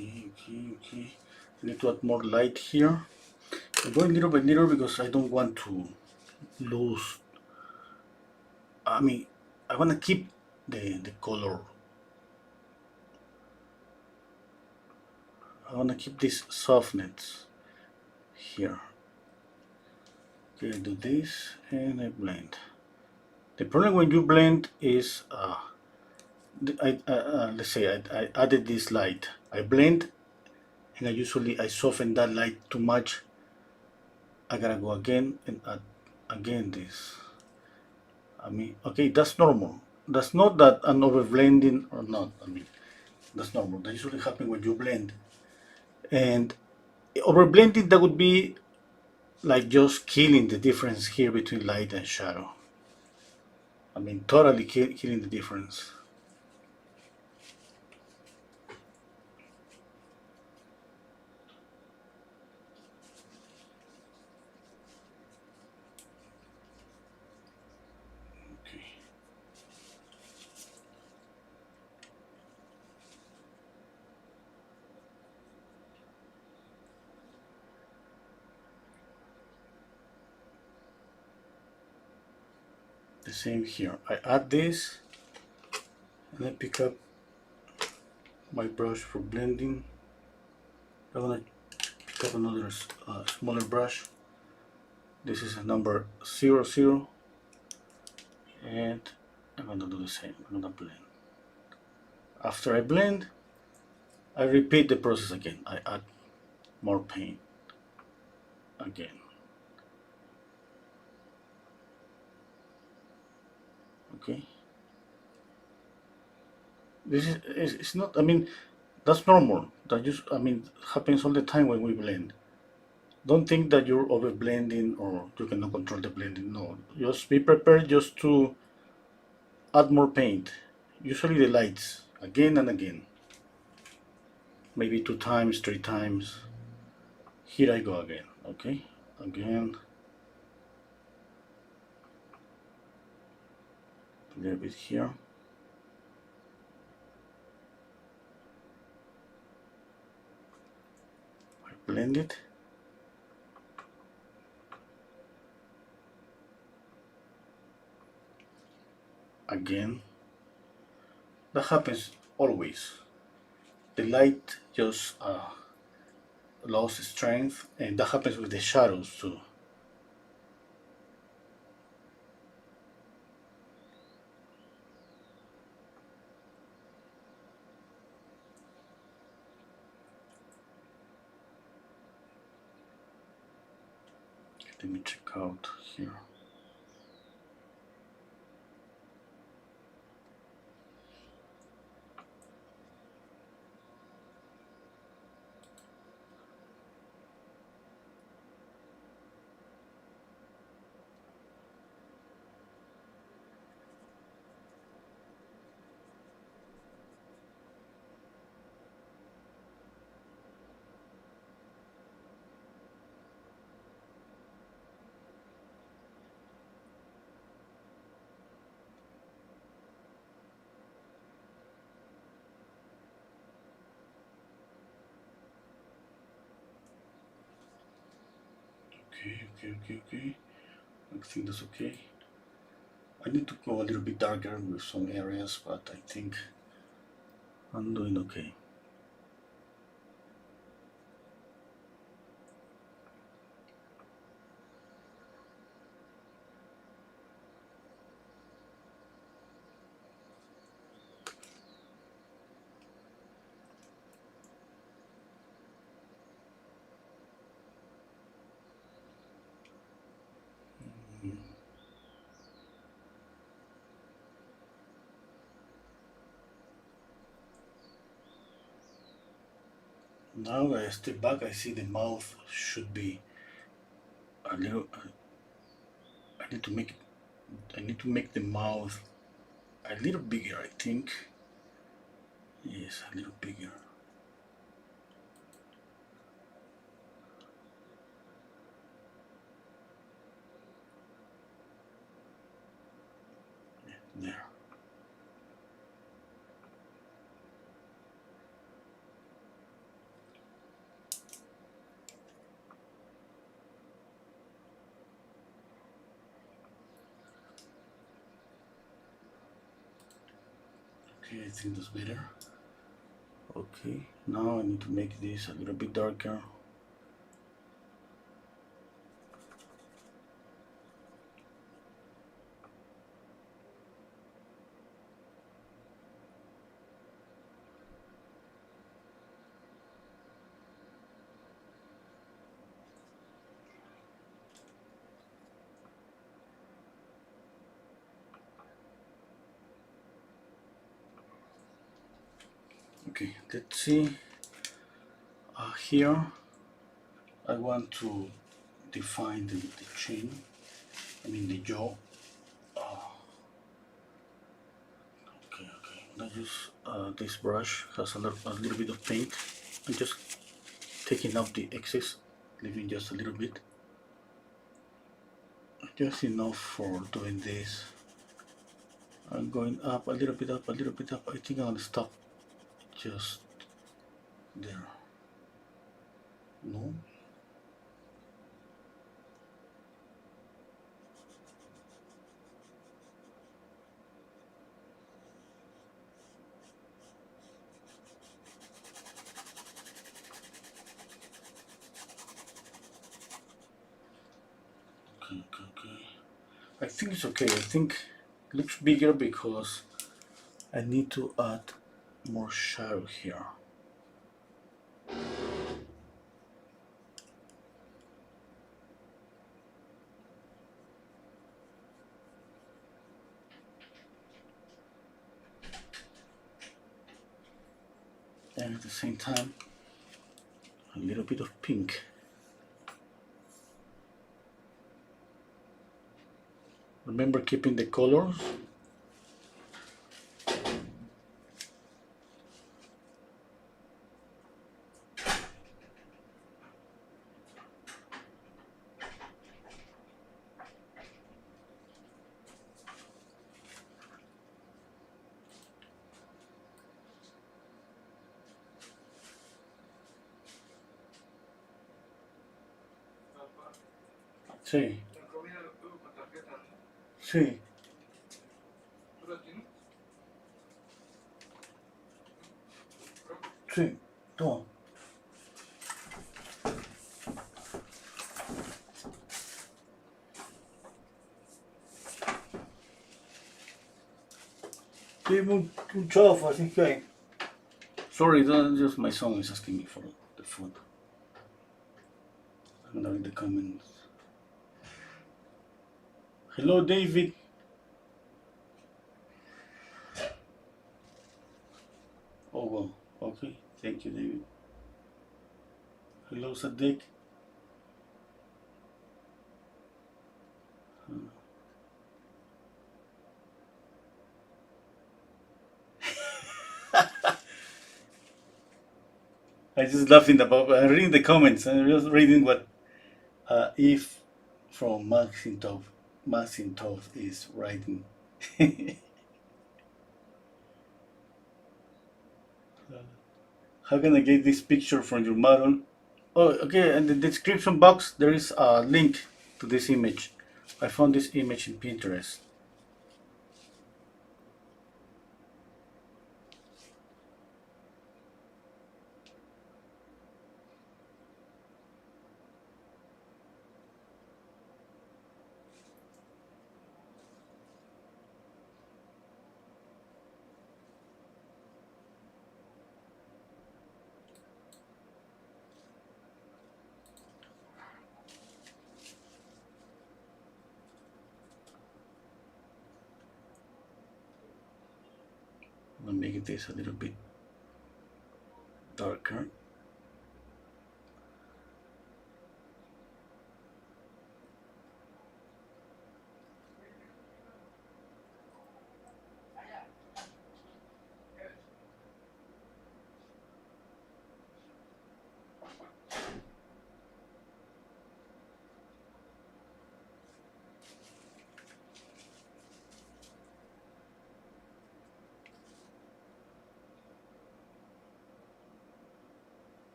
Okay, okay, okay. I need to add more light here. I'm going little by little because I don't want to lose. I mean, I want to keep the color. I want to keep this softness here. Okay, I do this and I blend. The problem when you blend is, let's say I added this light. I blend and I soften that light too much. I gotta go again and add again this. I mean, okay, that's normal. that's not that an overblending or not. I mean, that's normal. That usually happens when you blend. And overblending, that would be like just killing the difference here between light and shadow. I mean, totally killing the difference. Okay. The same here. I add this and I pick up my brush for blending. I'm gonna pick up another smaller brush. This is a number 00, and I'm gonna do the same. I'm gonna blend. After I blend, I repeat the process again. I add more paint again. Okay. This is it's not. I mean, that's normal. That just I mean happens all the time when we blend. Don't think that you're over blending or you cannot control the blending. No, just be prepared just to add more paint. Usually the lights again and again. Maybe 2 times, 3 times. Here I go again. Okay, again. A little bit here. I blend it. Again. That happens always. The light just lost strength, and that happens with the shadows too. Let me check out here. Okay. I think that's okay. I need to go a little bit darker with some areas, but I think I'm doing okay. Now I step back, I see the mouth should be a little. I need to make I need to make the mouth a little bigger. I think. Yes, a little bigger. Yeah, there. Okay, I think that's better. Okay, now I need to make this a little bit darker. Okay, let's see. Here I want to define the chin, I mean the jaw. Okay, I'm gonna use this brush, has a little bit of paint. I'm just taking out the excess, leaving just a little bit. Just enough for doing this. I'm going up, a little bit up, a little bit up. I think I'm gonna stop just there. No? Okay. I think it's okay. I think it looks bigger because I need to add more shadow here. And at the same time, a little bit of pink. Remember keeping the colors. Sí, sí. Sí, toma. Sí, un chofo, así que. Sorry, just my son is asking me for the food. I'm gonna read the comments. Hello, David. Oh, well, okay. Thank you, David. Hello, Sadiq. I just laughing about reading the comments. I'm just reading what if from Macintosh is writing. How can I get this picture from your model? Oh, okay. In the description box, there is a link to this image. I found this image in Pinterest. I'm gonna make this a little bit darker.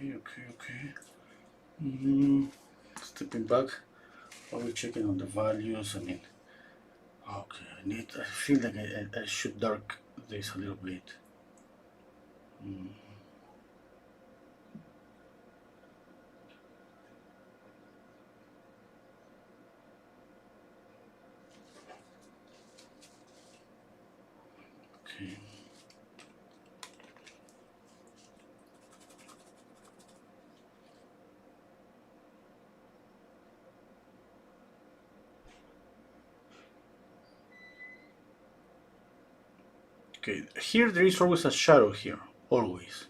Okay. Mm. Stepping back, are we checking on the values? I mean, okay, I feel like I should dark this a little bit. Mm. Okay. Okay, here there is always a shadow here, always.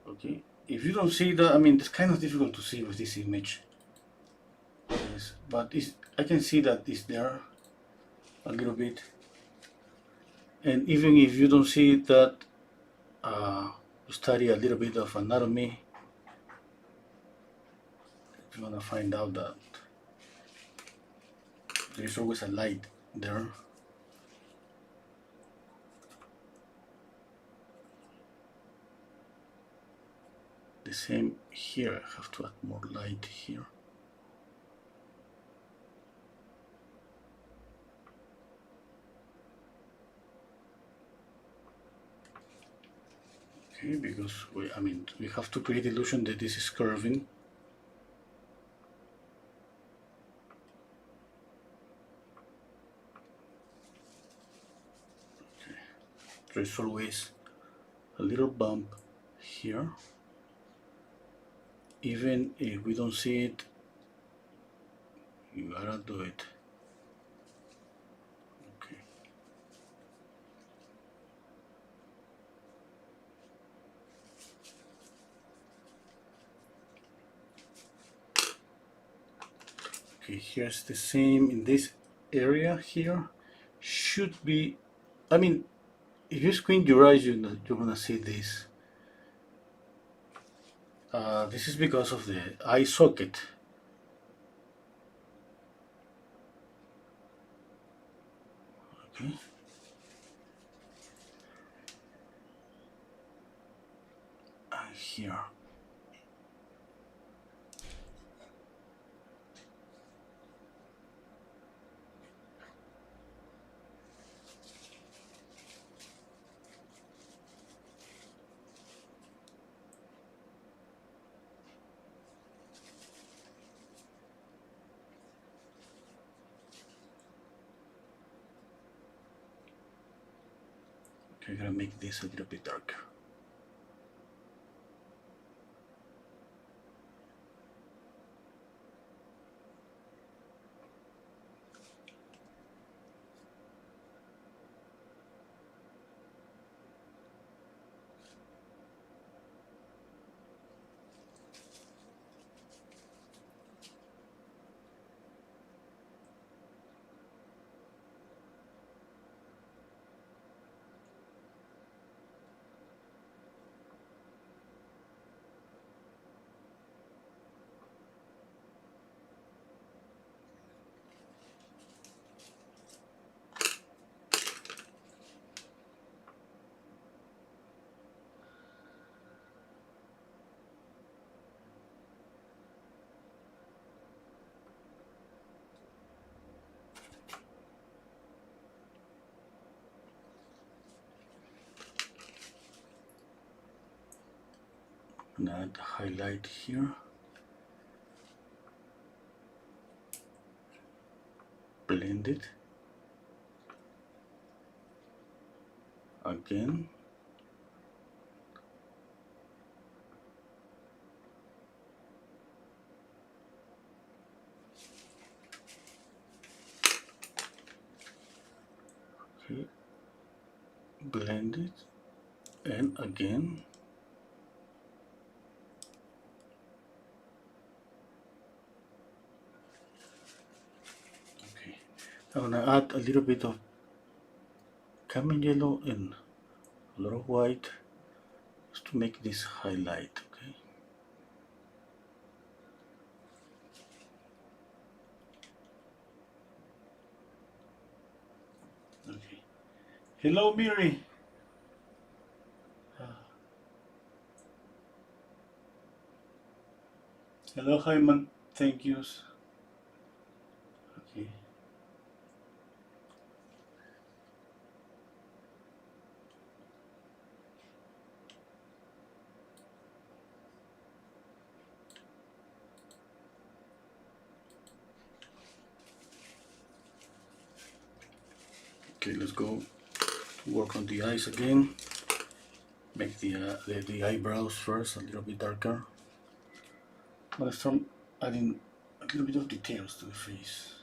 Okay, if you don't see that, I mean, it's kind of difficult to see with this image. Yes, but I can see that it's there a little bit. And even if you don't see that, study a little bit of anatomy, you're gonna find out that there is always a light there. The same here, I have to add more light here. Okay, because we have to create illusion that this is curving. Okay. There's always a little bump here. Even if we don't see it, you gotta do it. Okay. Okay, here's the same in this area here. Should be, I mean, if you squint your eyes, you're gonna see this. This is because of the eye socket. Okay. And here. Okay, I'm gonna make this a little bit darker. And add highlight here. Blend it. Again. Okay. Blend it. And again. Okay. I'm gonna add a little bit of camel yellow and a lot of white just to make this highlight. Okay. Okay. Hello, Miri. Hello, Hyman. thank yous. Okay. Okay, let's go work on the eyes again. Make the eyebrows first a little bit darker. I'm gonna start adding a little bit of details to the face.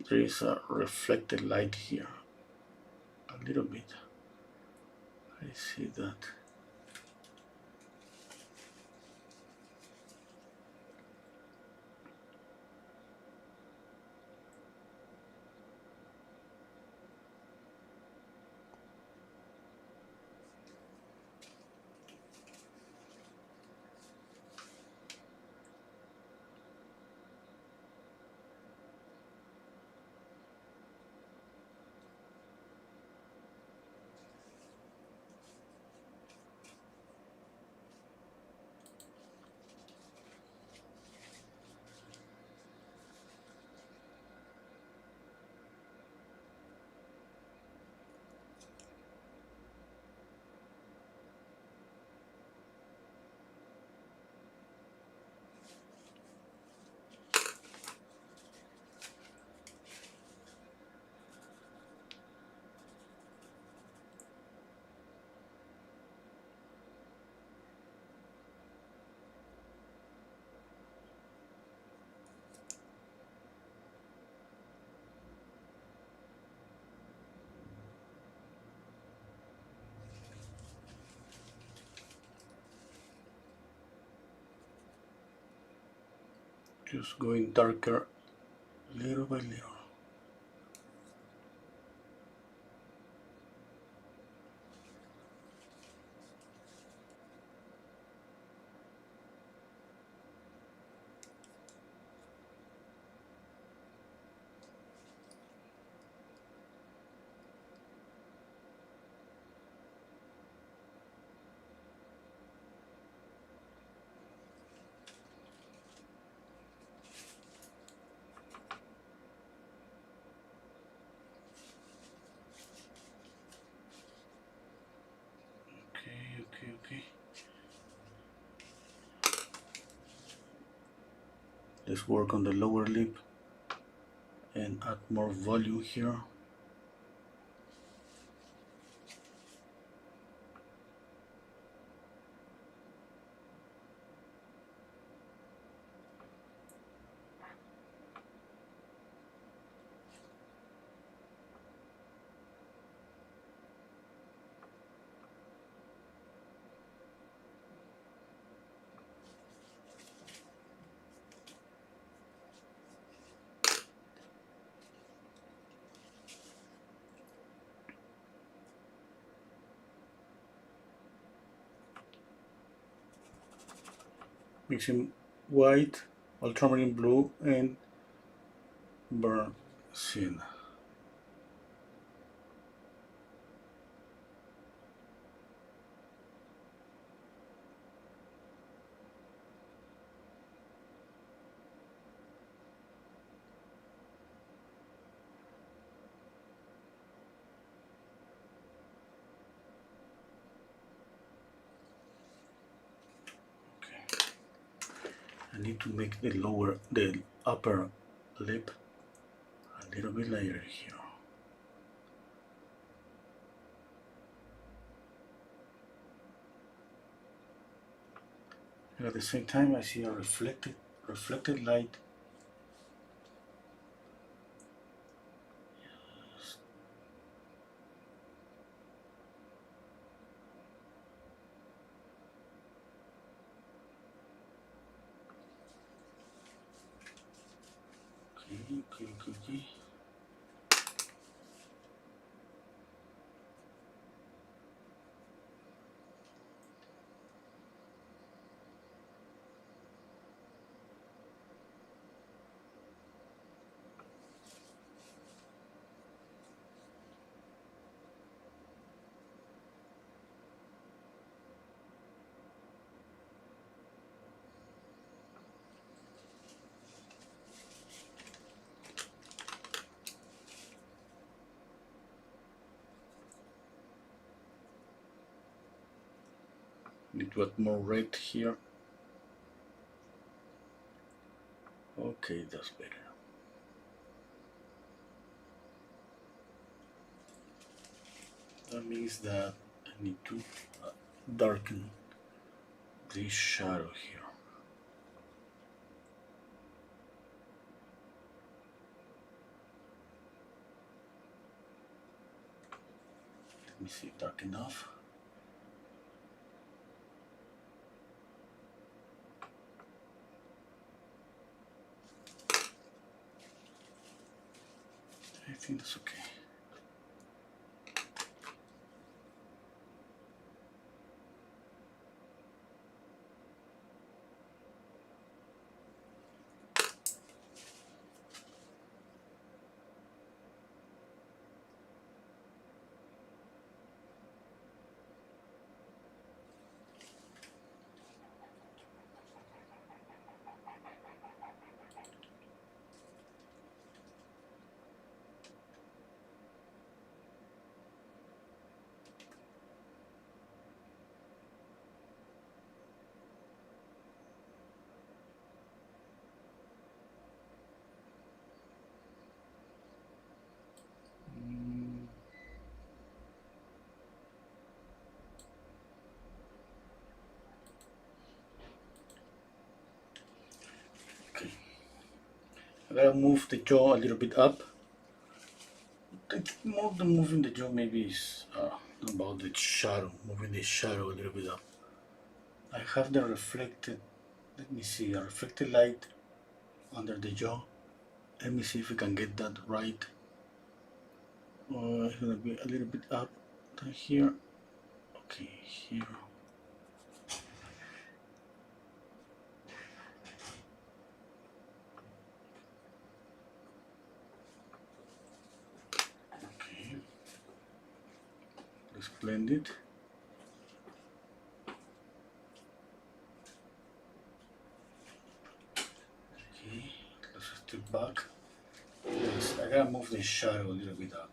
There is a reflected light here, a little bit. I see that. Just going darker little by little. Okay. Let's work on the lower lip and add more volume here. Mixing white, ultramarine blue, and burn Sin. I need to make the upper lip a little bit lighter here. And at the same time, I see a reflected light. Okay. Need to add more red here. Okay, that's better. That means that I need to darken this shadow here. Let me see, dark enough. I think that's okay. Okay. I gotta move the jaw a little bit up. More than moving the jaw, maybe is about the shadow, moving the shadow a little bit up. I have the reflected, let me see, a reflected light under the jaw. Let me see if we can get that right. It's gonna be a little bit up here. Okay, here. Okay, let's blend it. Okay, let's step back. Yes, I gotta move the shadow a little bit up.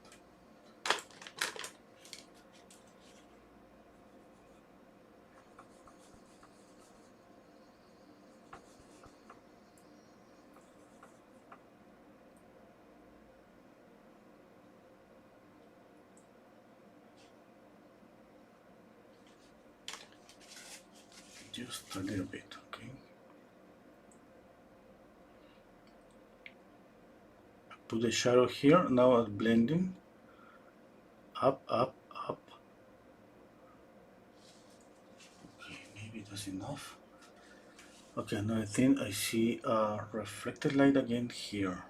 Just a little bit, okay? Put the shadow here, now I'm blending. Up. Okay, maybe that's enough. Okay, now I think I see a reflected light again here.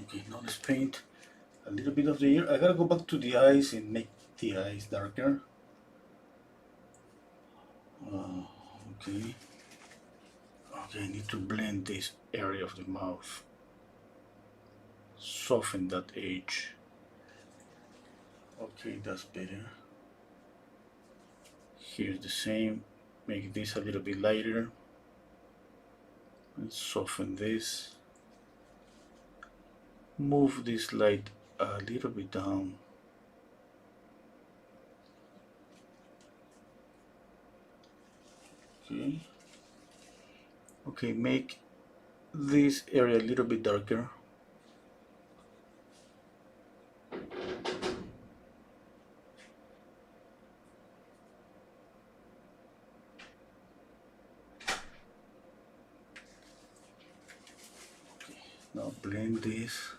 Okay, now let's paint a little bit of the ear. I gotta go back to the eyes and make the eyes darker. Okay. Okay, I need to blend this area of the mouth. Soften that edge. Okay, that's better. Here's the same. Make this a little bit lighter. And soften this. Move this light a little bit down. Okay. Okay, make this area a little bit darker. Okay, now blend this.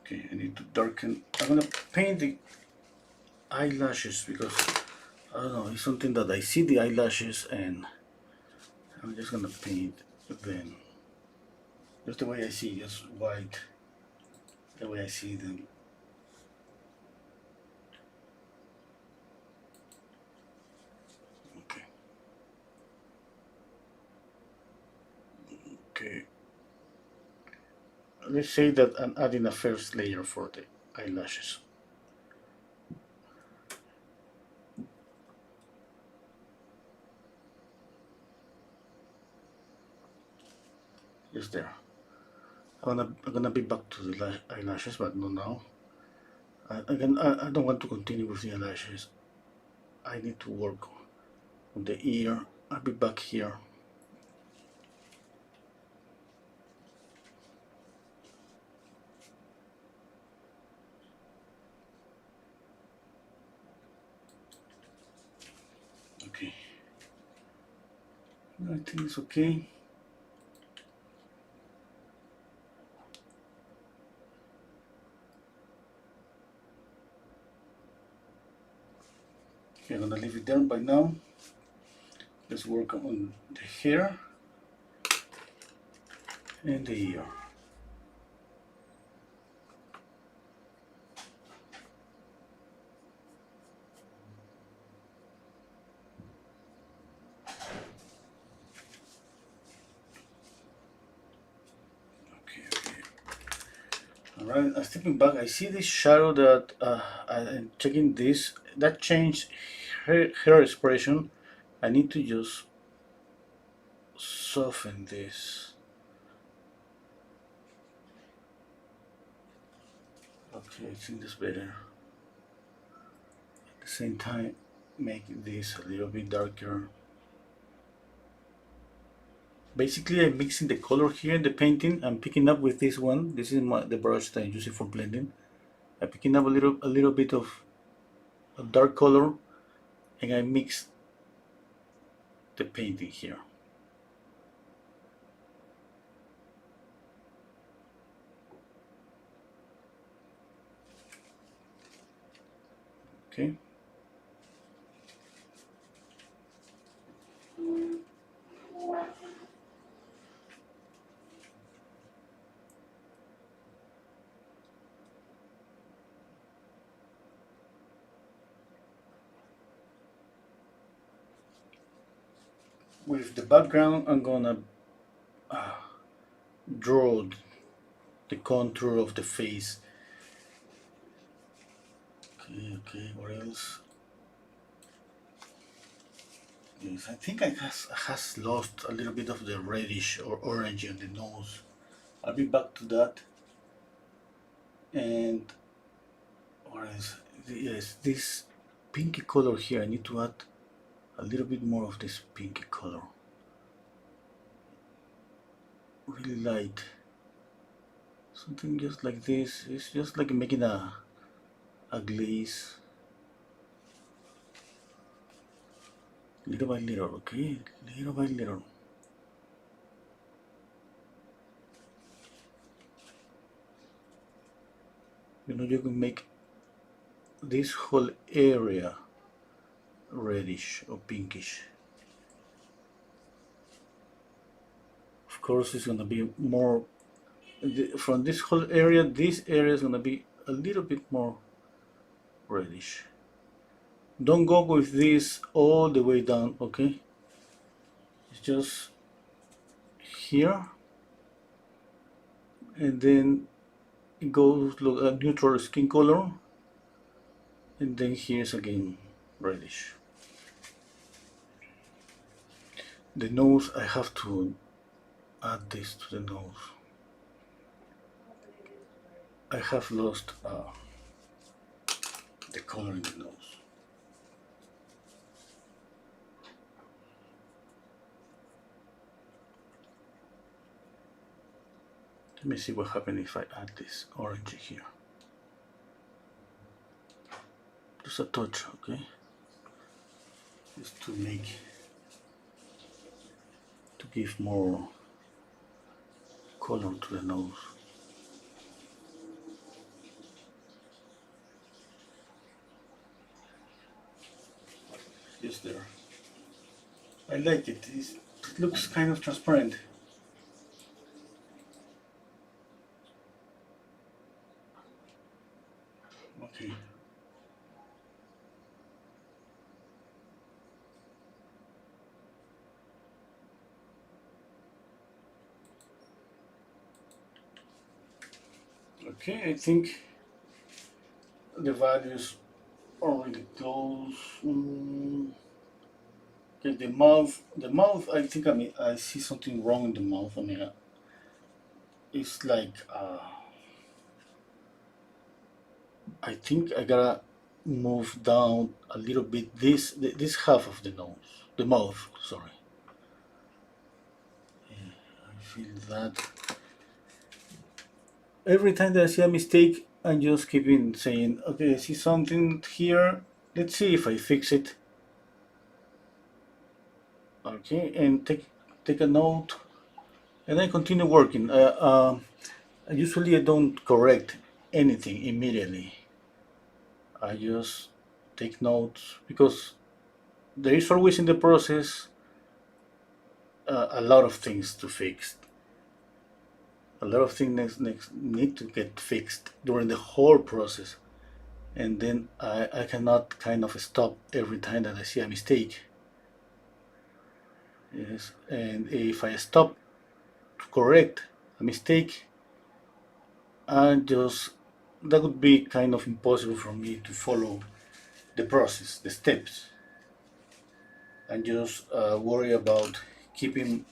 Okay, I need to darken. I'm gonna paint the eyelashes because I don't know, it's something that I see the eyelashes and I'm just gonna paint them. Just the way I see, just white, the way I see them. Okay. Okay. Let's say that I'm adding a first layer for the eyelashes. Just there. I'm gonna be back to the eyelashes, but not now. I don't want to continue with the eyelashes. I need to work on the ear. I'll be back here. Okay. I think it's okay. Okay, I'm gonna leave it there by now. Let's work on the hair and the ear. Alright, stepping back, I see this shadow that I'm checking this. That changed her expression. I need to just soften this. Okay, I think that's better. At the same time, make this a little bit darker. Basically, I'm mixing the color here in the painting. I'm picking up with this one. This is the brush that I'm using for blending. I'm picking up a little bit of a dark color, and I mix the painting here. Okay. With the background, I'm gonna draw the contour of the face. Okay, okay, what else? Yes, I think I has lost a little bit of the reddish or orange on the nose. I'll be back to that. And what else? Yes, this pinky color here, I need to add a little bit more of this pinky color. really light. Something just like this. It's just like making a glaze. Little by little, okay? Little by little. You know, you can make this whole area reddish or pinkish. Of course, it's gonna be more from this whole area. This area is gonna be a little bit more reddish. Don't go with this all the way down, okay? It's just here, and then it goes look a neutral skin color, and then here's again reddish. The nose, I have to add this to the nose. I have lost the color in the nose. Let me see what happens if I add this orange here. Just a touch, okay? Just to give more color to the nose. Just there. I like it. It looks kind of transparent. Okay. Okay, I think the values are really close. Okay, the mouth. I think I see something wrong in the mouth. I mean, it's like I think I gotta move down a little bit this half of the nose, the mouth. Sorry. Yeah, I feel that every time that I see a mistake, I'm just keeping saying, okay, I see something here. Let's see if I fix it. Okay, and take a note, and I continue working. Usually I don't correct anything immediately. I just take notes because there is always in the process a lot of things to fix. A lot of things need to get fixed during the whole process, and then I cannot kind of stop every time that I see a mistake. Yes, and if I stop to correct a mistake, I just that would be kind of impossible for me to follow the process, the steps, and just worry about keeping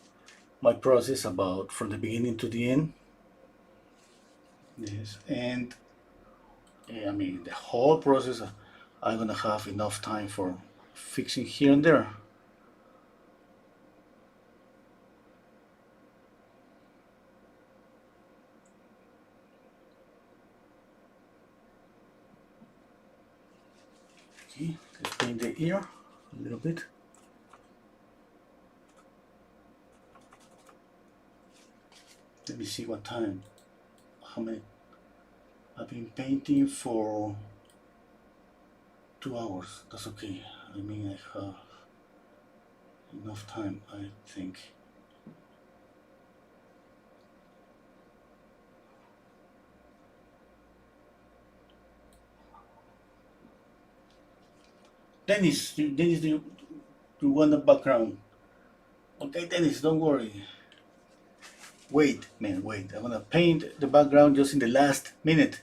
my process about from the beginning to the end. Yes, and I mean the whole process. I'm gonna have enough time for fixing here and there. Okay, let's paint the ear a little bit. Let me see what time. How many? I've been painting for 2 hours. That's okay. I mean, I have enough time, I think. Dennis, you want the background? Okay, Dennis, don't worry. Wait, man, wait. I'm gonna paint the background just in the last minute.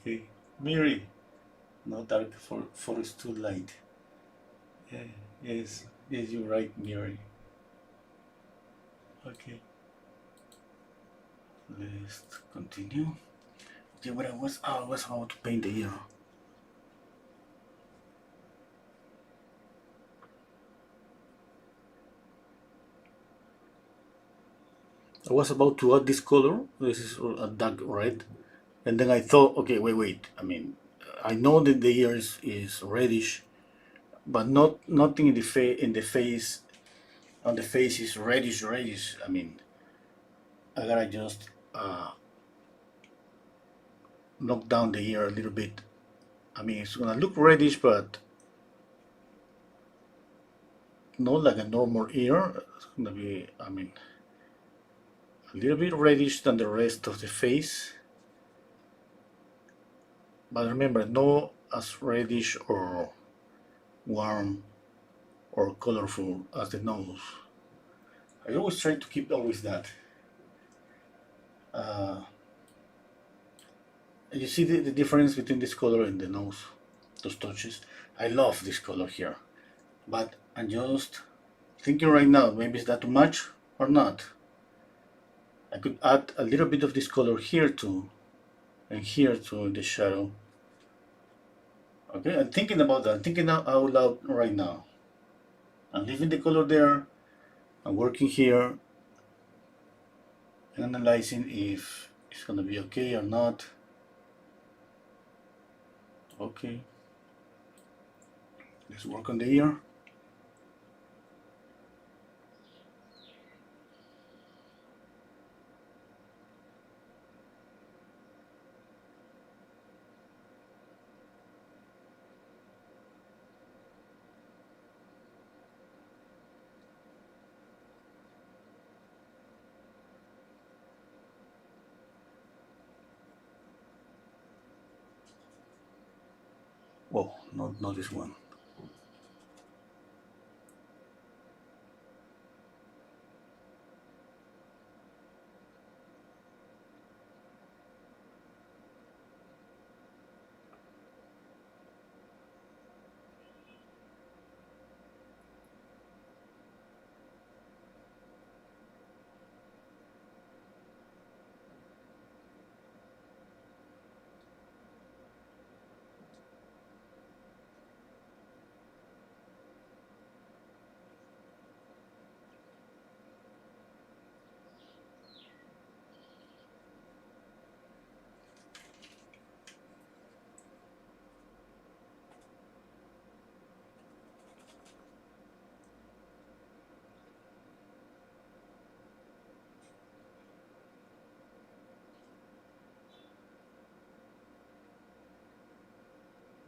Okay, Miri. No dark for it's too light. Yeah, yes, yes, you're right, Miri. Okay. Let's continue. Okay, what I was about to paint the ear. I was about to add this color. This is a dark red, and then I thought, okay, wait. I mean, I know that the ear is reddish, but nothing in the face on the face is reddish. I mean, I gotta just knock down the ear a little bit. I mean, it's gonna look reddish, but not like a normal ear. It's gonna be, I mean, a little bit reddish than the rest of the face. But remember, not as reddish or warm or colorful as the nose. I always try to keep always that. Uh, you see the difference between this color and the nose, those touches. I love this color here, but I'm just thinking right now, maybe is that too much or not? I could add a little bit of this color here too, and here too in the shadow. Okay, I'm thinking about that. I'm thinking out loud right now. I'm leaving the color there. I'm working here and analyzing if it's gonna be okay or not. Okay, let's work on the ear. Whoa, not this one.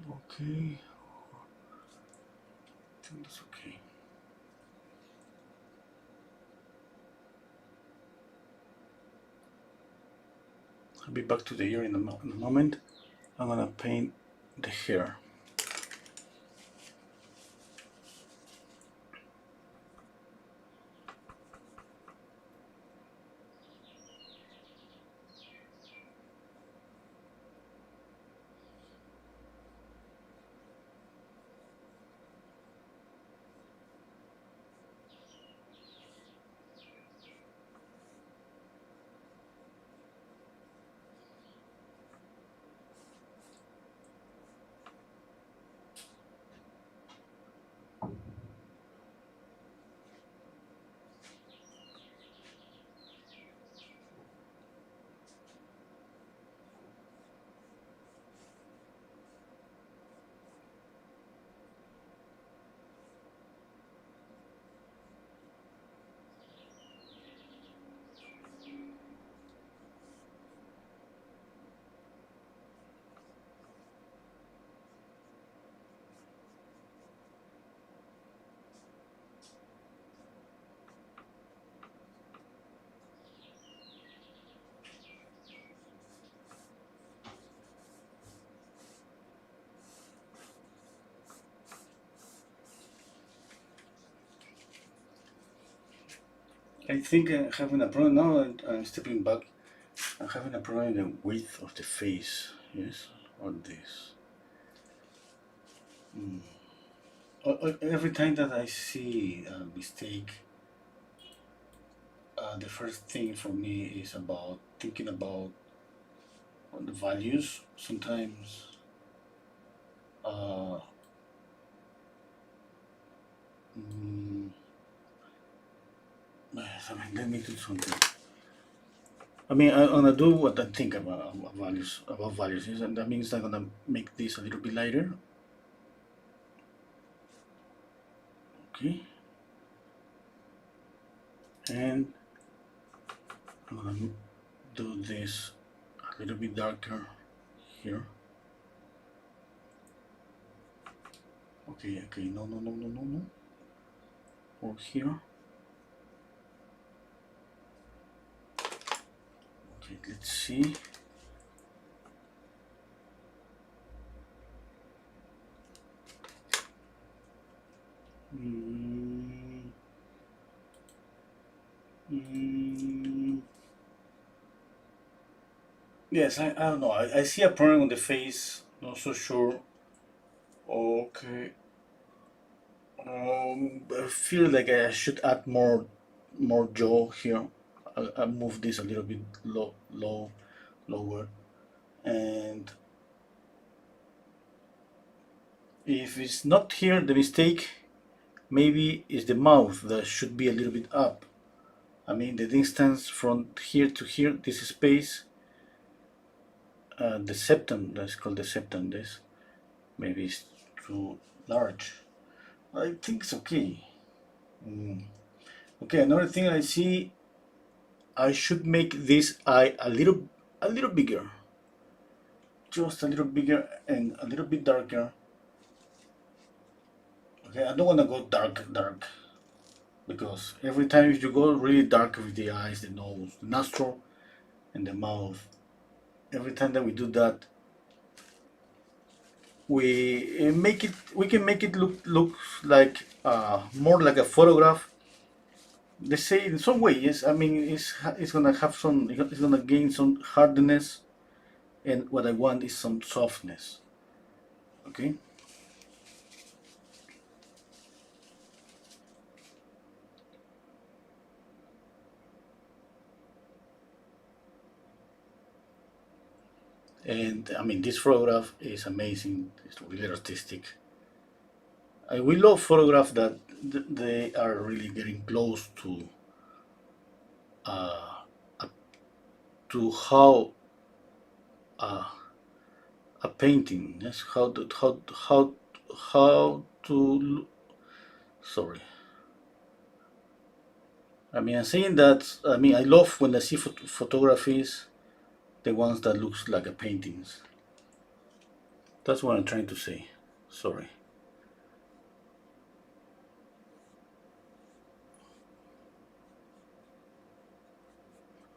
Okay, I think that's okay. I'll be back to the ear in a moment. I'm gonna paint the hair. I think I'm having a problem now. I'm stepping back. I'm having a problem in the width of the face. Yes, on this. Mm. Every time that I see a mistake, the first thing for me is about thinking about the values. Sometimes, uh, mm, let me do something. I mean, I'm gonna do what I think about values. About values, and that means I'm gonna make this a little bit lighter. Okay, and I'm gonna do this a little bit darker here. Okay, okay, no, no, no, no, no, no. Or here. Okay, let's see. Mm, mm, yes, I don't know. I see a problem on the face. Not so sure. Okay. I feel like I should add more jaw here. I'll move this a little bit lower. And if it's not here, the mistake maybe is the mouth that should be a little bit up. I mean, the distance from here to here, this space, the septum, that's called the septum, this maybe it's too large. I think it's okay. Mm. Okay, another thing I see, I should make this eye a little bigger, just a little bigger and a little bit darker. Okay, I don't want to go dark, because every time you go really dark with the eyes, the nose, the nostril, and the mouth, every time that we do that, we can make it look like more like a photograph. They say in some way, yes. I mean, it's gonna have some, it's gonna gain some hardness, and what I want is some softness. Okay. And I mean, this photograph is amazing. It's really artistic. We love photographs that they are really getting close uh, to how uh, a painting. Yes, how to. Sorry, I mean, I'm saying that. I mean, I love when I see photographies, the ones that looks like a paintings. That's what I'm trying to say. Sorry.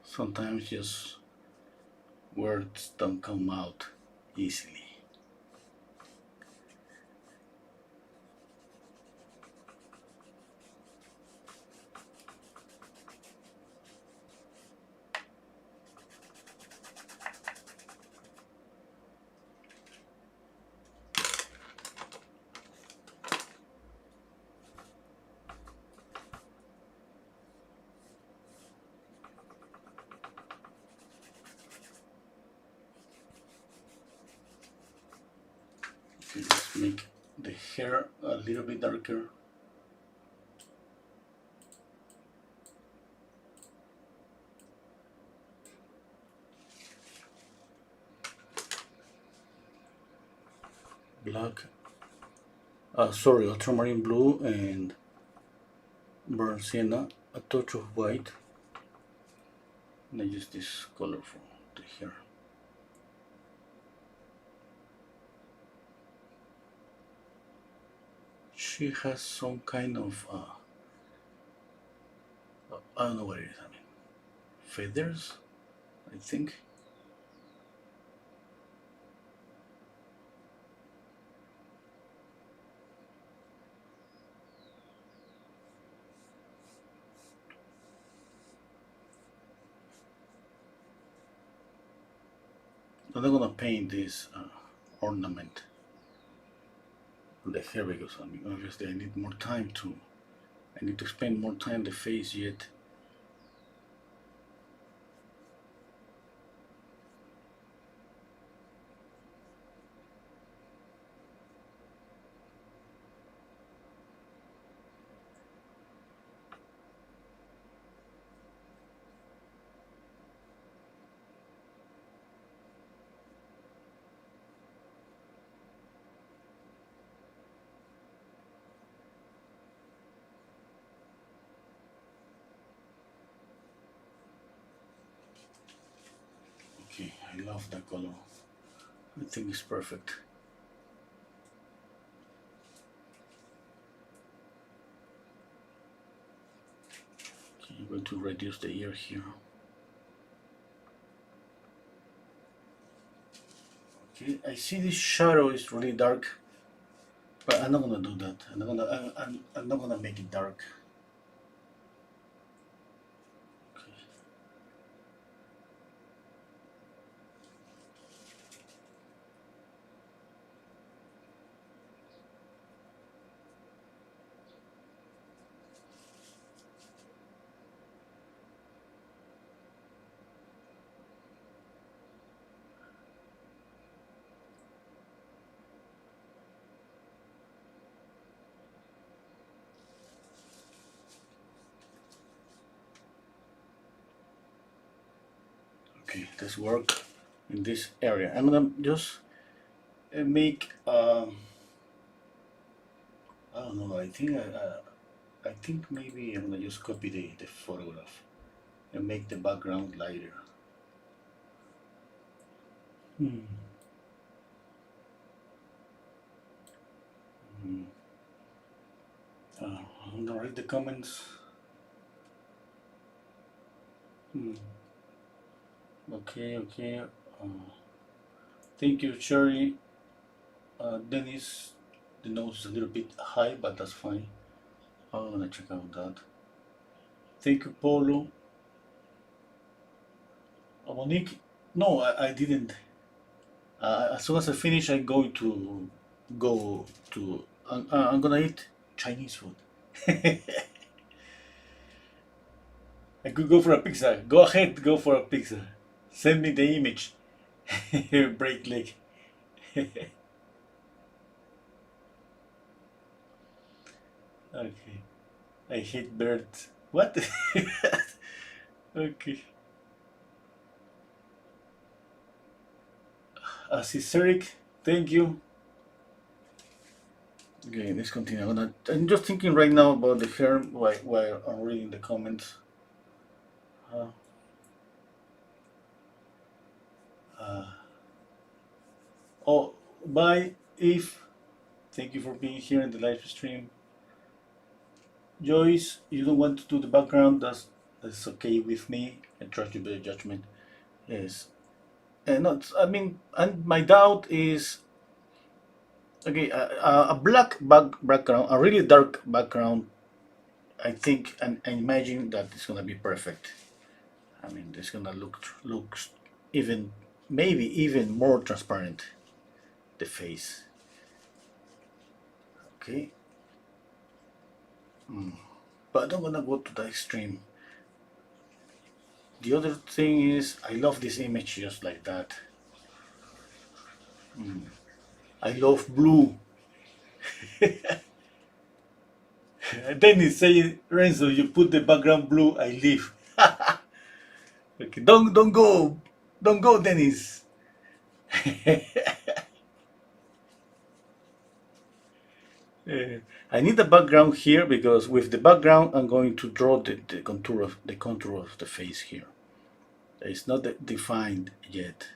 Sometimes just words don't come out easily. Okay, let's make the hair a little bit darker. Black, sorry, ultramarine blue and burnt sienna, a touch of white, and I use this color for the hair. She has some kind of, I don't know what it is, I mean, feathers, I think. I'm not gonna paint this ornament on the hair because I mean, obviously I need more time to, I need to spend more time the face yet. Okay, I love that color. I think it's perfect. Okay, I'm going to reduce the ear here. Okay, I see this shadow is really dark, but I'm not gonna do that. I'm not gonna make it dark. Okay. Okay, let's work in this area. I'm gonna just make I don't know. I think maybe I'm gonna just copy the photograph and make the background lighter. Hmm. Hmm. I'm gonna read the comments. Hmm. Okay, okay. Thank you, Cherry. Dennis, the nose is a little bit high, but that's fine. I'm gonna check out that. Thank you, Polo. Monique, no, I didn't. As soon as I finish, I'm going to go to. I'm gonna eat Chinese food. I could go for a pizza. Go ahead, go for a pizza. Send me the image. Break leg. Okay. I hate birds. What? Okay. Eric, thank you. Okay, let's continue. I'm just thinking right now about the hair while I'm reading the comments. Uh, uh, oh, bye, Eve. Thank you for being here in the live stream. Joyce, you don't want to do the background. That's okay with me. I trust your better judgment. Yes, and not. I mean, and my doubt is okay. A black background, a really dark background. I think and I imagine that it's gonna be perfect. I mean, it's gonna looks even maybe even more transparent. The face. Okay. Mm. But I don't wanna go to the extreme. The other thing is, I love this image just like that. Mm. I love blue. Then he say, Renzo, you put the background blue, I leave. Okay, don't go, Dennis. I need the background here because with the background I'm going to draw the contour of the face here. It's not defined yet.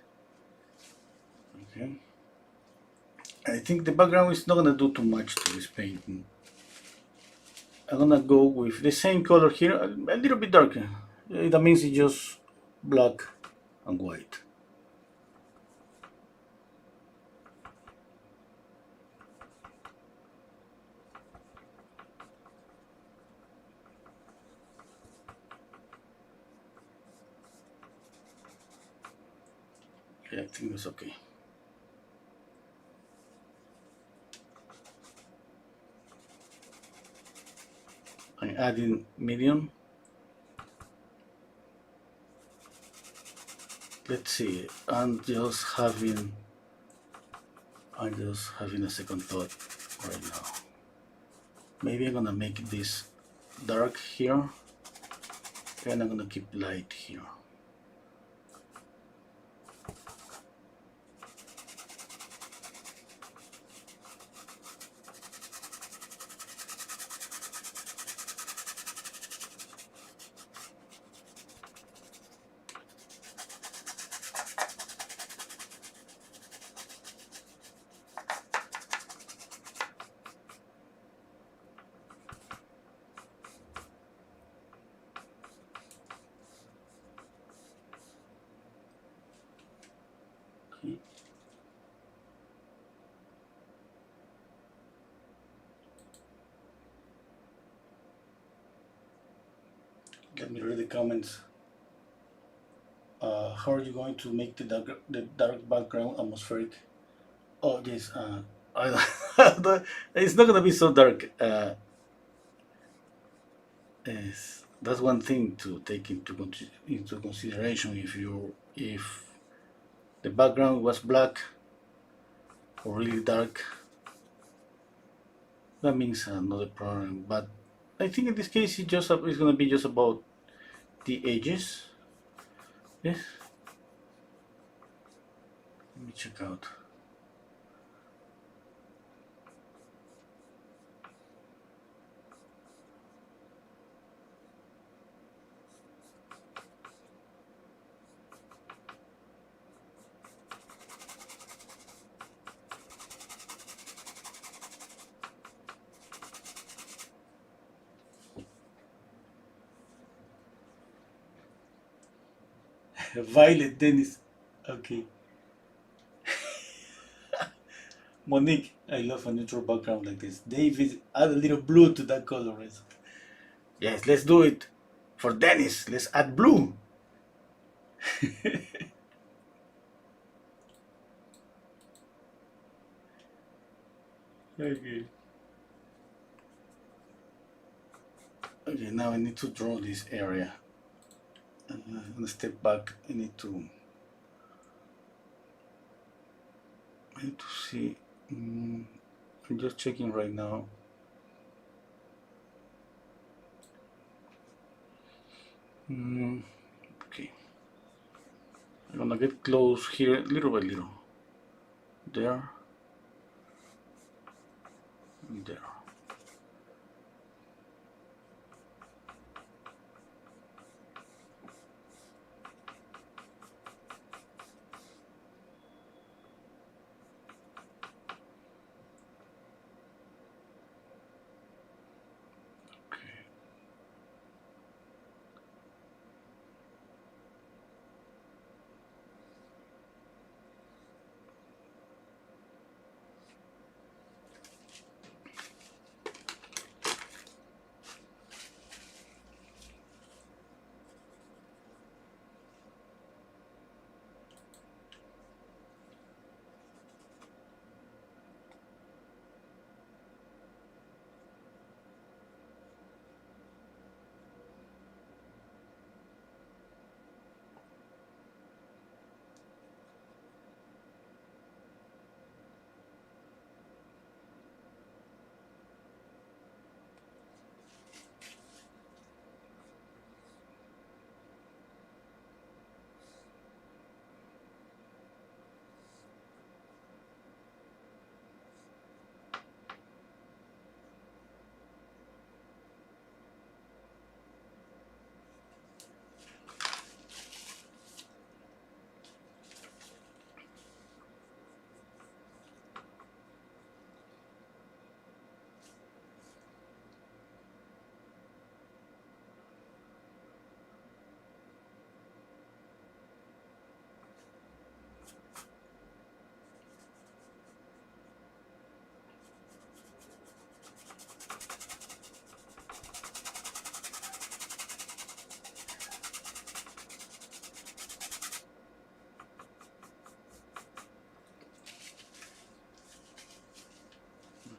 Okay. I think the background is not gonna do too much to this painting. I'm gonna go with the same color here, a little bit darker. That means it's just black and white. Yeah, I think it's okay. I'm adding medium. Let's see. I'm just having a second thought right now. Maybe I'm gonna make this dark here, and I'm gonna keep light here. Let me read the comments. How are you going to make the dark background atmospheric? Oh yes, I it's not gonna be so dark. Yes, that's one thing to take into consideration. If the background was black or really dark, that means another problem. But I think in this case it's gonna be just about the edges. Yes, let me check out. Violet Dennis. Okay. Monique, I love a neutral background like this. David, add a little blue to that color. Renso. Yes, let's do it. For Dennis, let's add blue. Okay. Okay, now I need to draw this area. I'm gonna step back. I need to see. I'm just checking right now. Okay. I'm gonna get close here little by little. There. And there.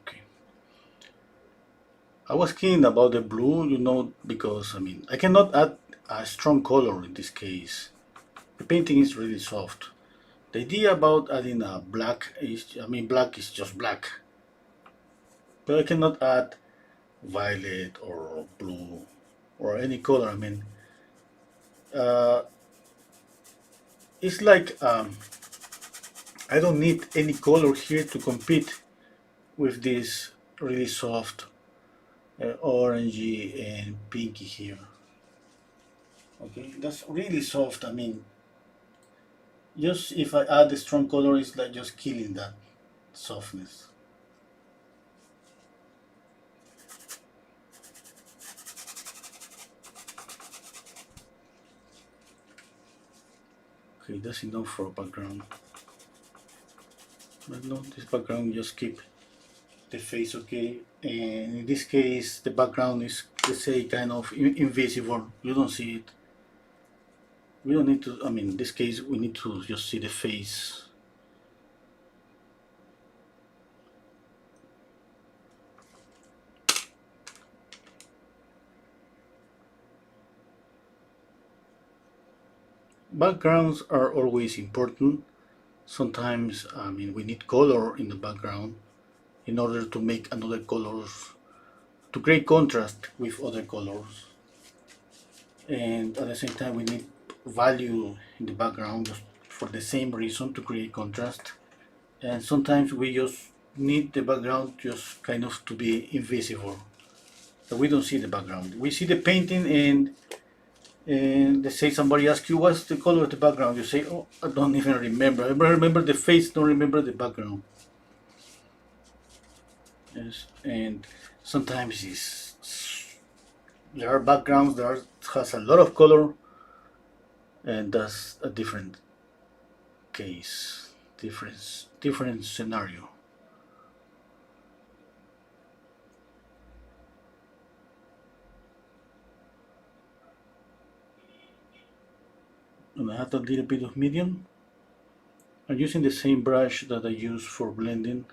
Okay. I was keen about the blue, because I cannot add a strong color in this case. The painting is really soft. The idea about adding a black black is just black. But I cannot add violet or blue or any color. Uh, it's like I don't need any color here to compete with this really soft orangey and pinky here. Okay, that's really soft. Just if I add a strong color, it's like just killing that softness. Okay, that's enough for background. But no, this background just keep the face okay, and in this case the background is, let's say, kind of invisible. You don't see it. We don't need to, I mean, in this case we need to just see the face. Backgrounds are always important. Sometimes, I mean, we need color in the background in order to make another colors, to create contrast with other colors. And at the same time, we need value in the background just for the same reason, to create contrast. And sometimes we just need the background just kind of to be invisible. So we don't see the background. We see the painting, and they say, somebody asks you what's the color of the background. You say, oh, I don't even remember. I remember the face, don't remember the background. Yes, and sometimes there are backgrounds that has a lot of color, and that's a different case, different scenario. And I have a little bit of medium. I'm using the same brush that I use for blending.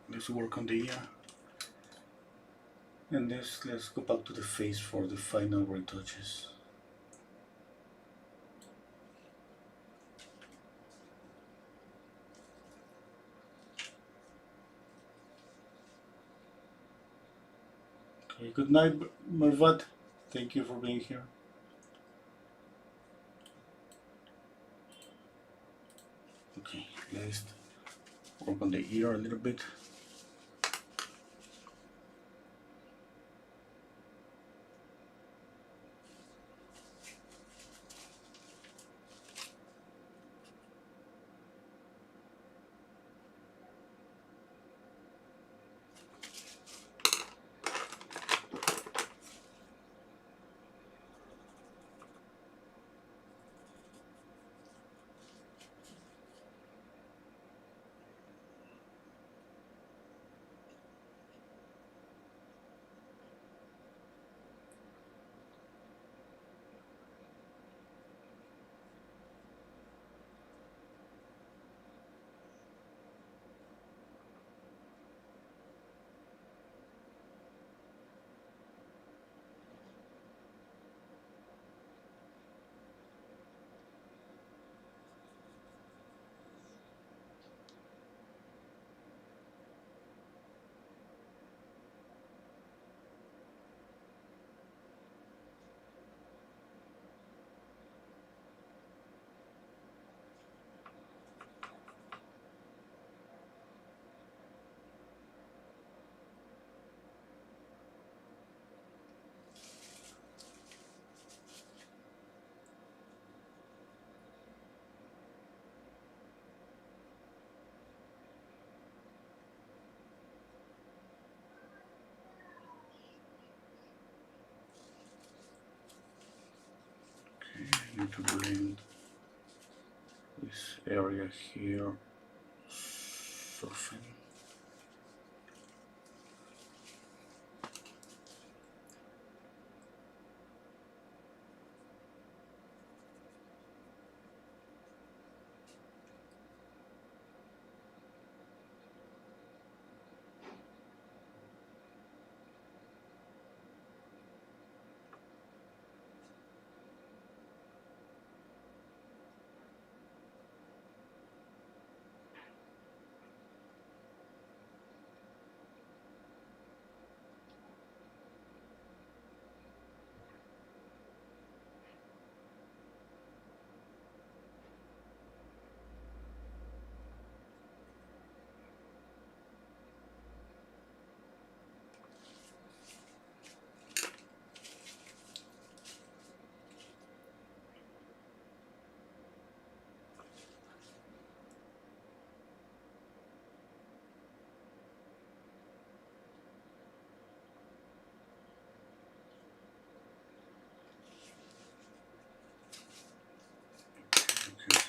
Let's work on the ear, and let's go back to the face for the final retouches. Okay, good night, Mervat. Thank you for being here. Okay, let's work on the ear a little bit. need to blend this area here, soften.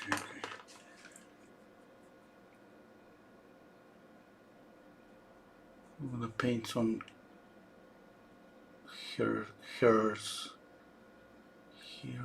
Okay. I'm gonna paint some hairs here.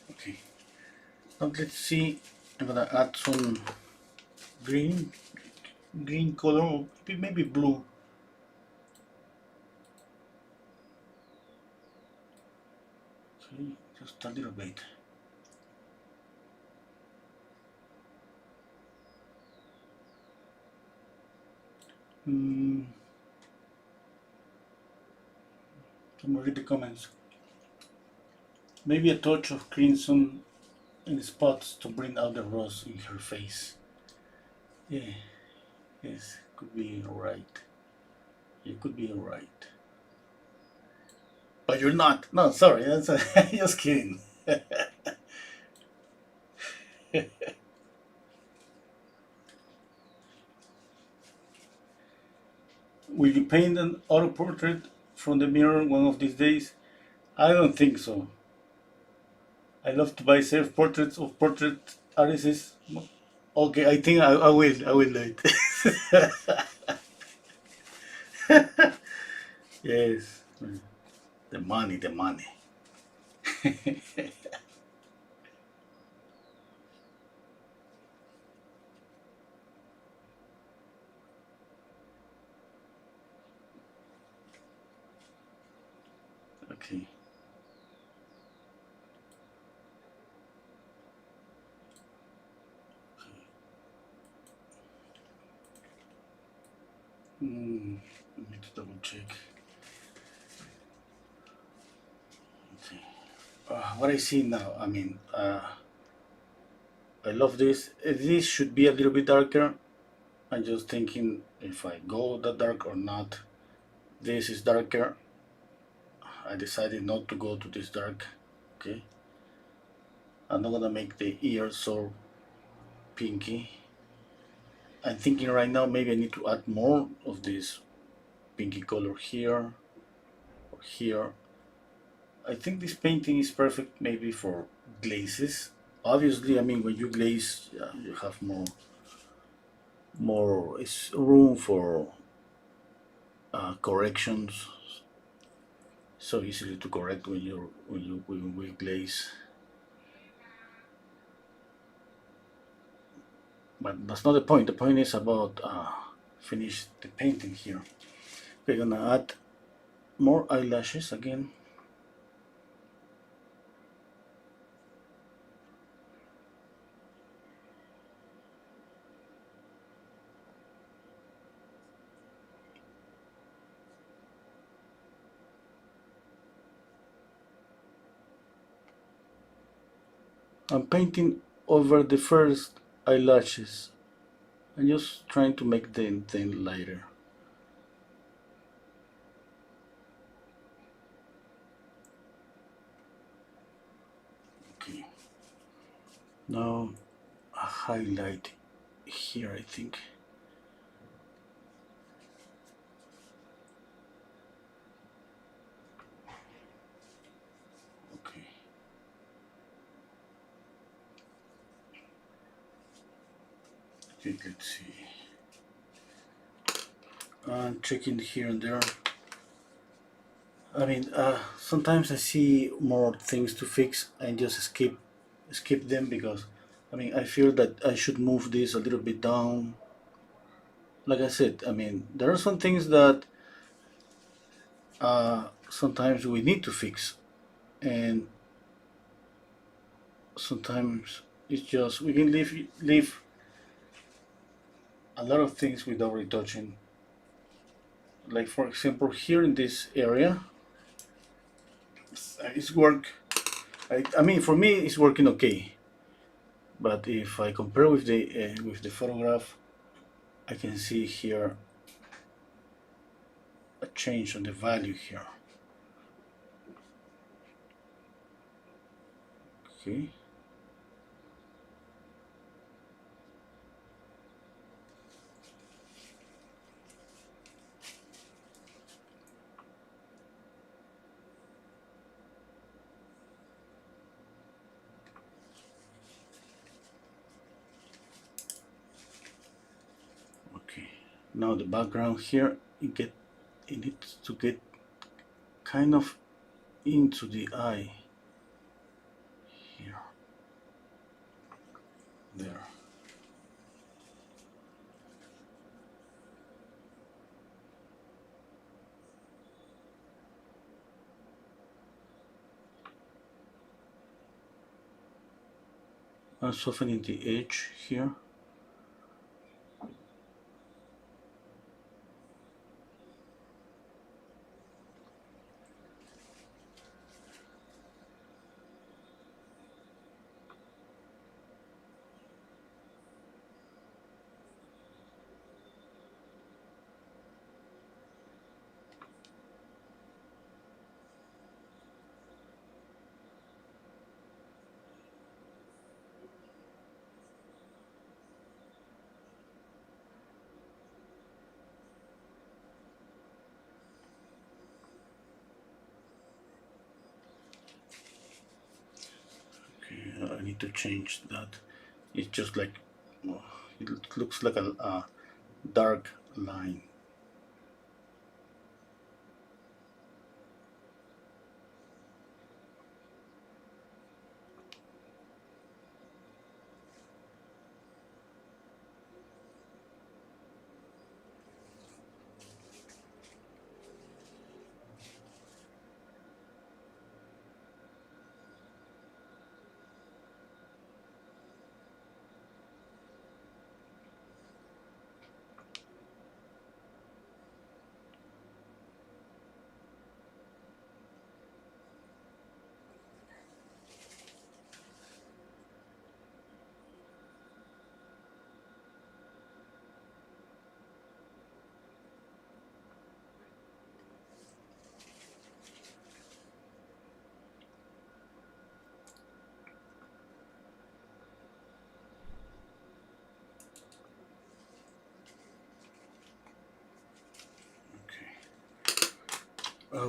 Okay. Now let's see. I'm gonna add some green, green color, or maybe blue. Okay, just a little bit. Mm, Some read the comments. Maybe a touch of crimson in spots to bring out the rose in her face. Yeah, yes, could be alright. You could be alright. But you're not. No, sorry, that's just kidding. Will you paint an auto portrait from the mirror one of these days? I don't think so. I love to buy self portraits of portrait artists. Okay, I think I will. I will do it. Yes, the money, the money. Okay. I need to double check. Okay. What I see now, I love this. This should be a little bit darker. I'm just thinking if I go that dark or not. This is darker. I decided not to go to this dark. Okay. I'm not gonna make the ears so pinky. I'm thinking right now maybe I need to add more of this pinky color here or here. I think this painting is perfect maybe for glazes. Obviously, I mean when you glaze, you have more is room for corrections. So easily to correct when we glaze. But that's not the point. The point is about finish the painting here. We're gonna add more eyelashes again. I'm painting over the first eyelashes. I'm just trying to make them lighter. Okay. Now a highlight here, I think. Okay. Okay, let's see. Checking here and there. I mean, sometimes I see more things to fix and just skip them because, I mean, I feel that I should move this a little bit down. Like I said, I mean, there are some things that sometimes we need to fix, and sometimes it's just we can leave a lot of things without retouching. Like for example, here in this area, it's work. I mean, for me, it's working okay. But if I compare with the photograph, I can see here a change on the value here. Okay. Okay. Now the background here, it needs to get kind of into the eye here. There. I'm softening the edge here. Okay, I need to change that. It's just like, oh, it looks like a dark line.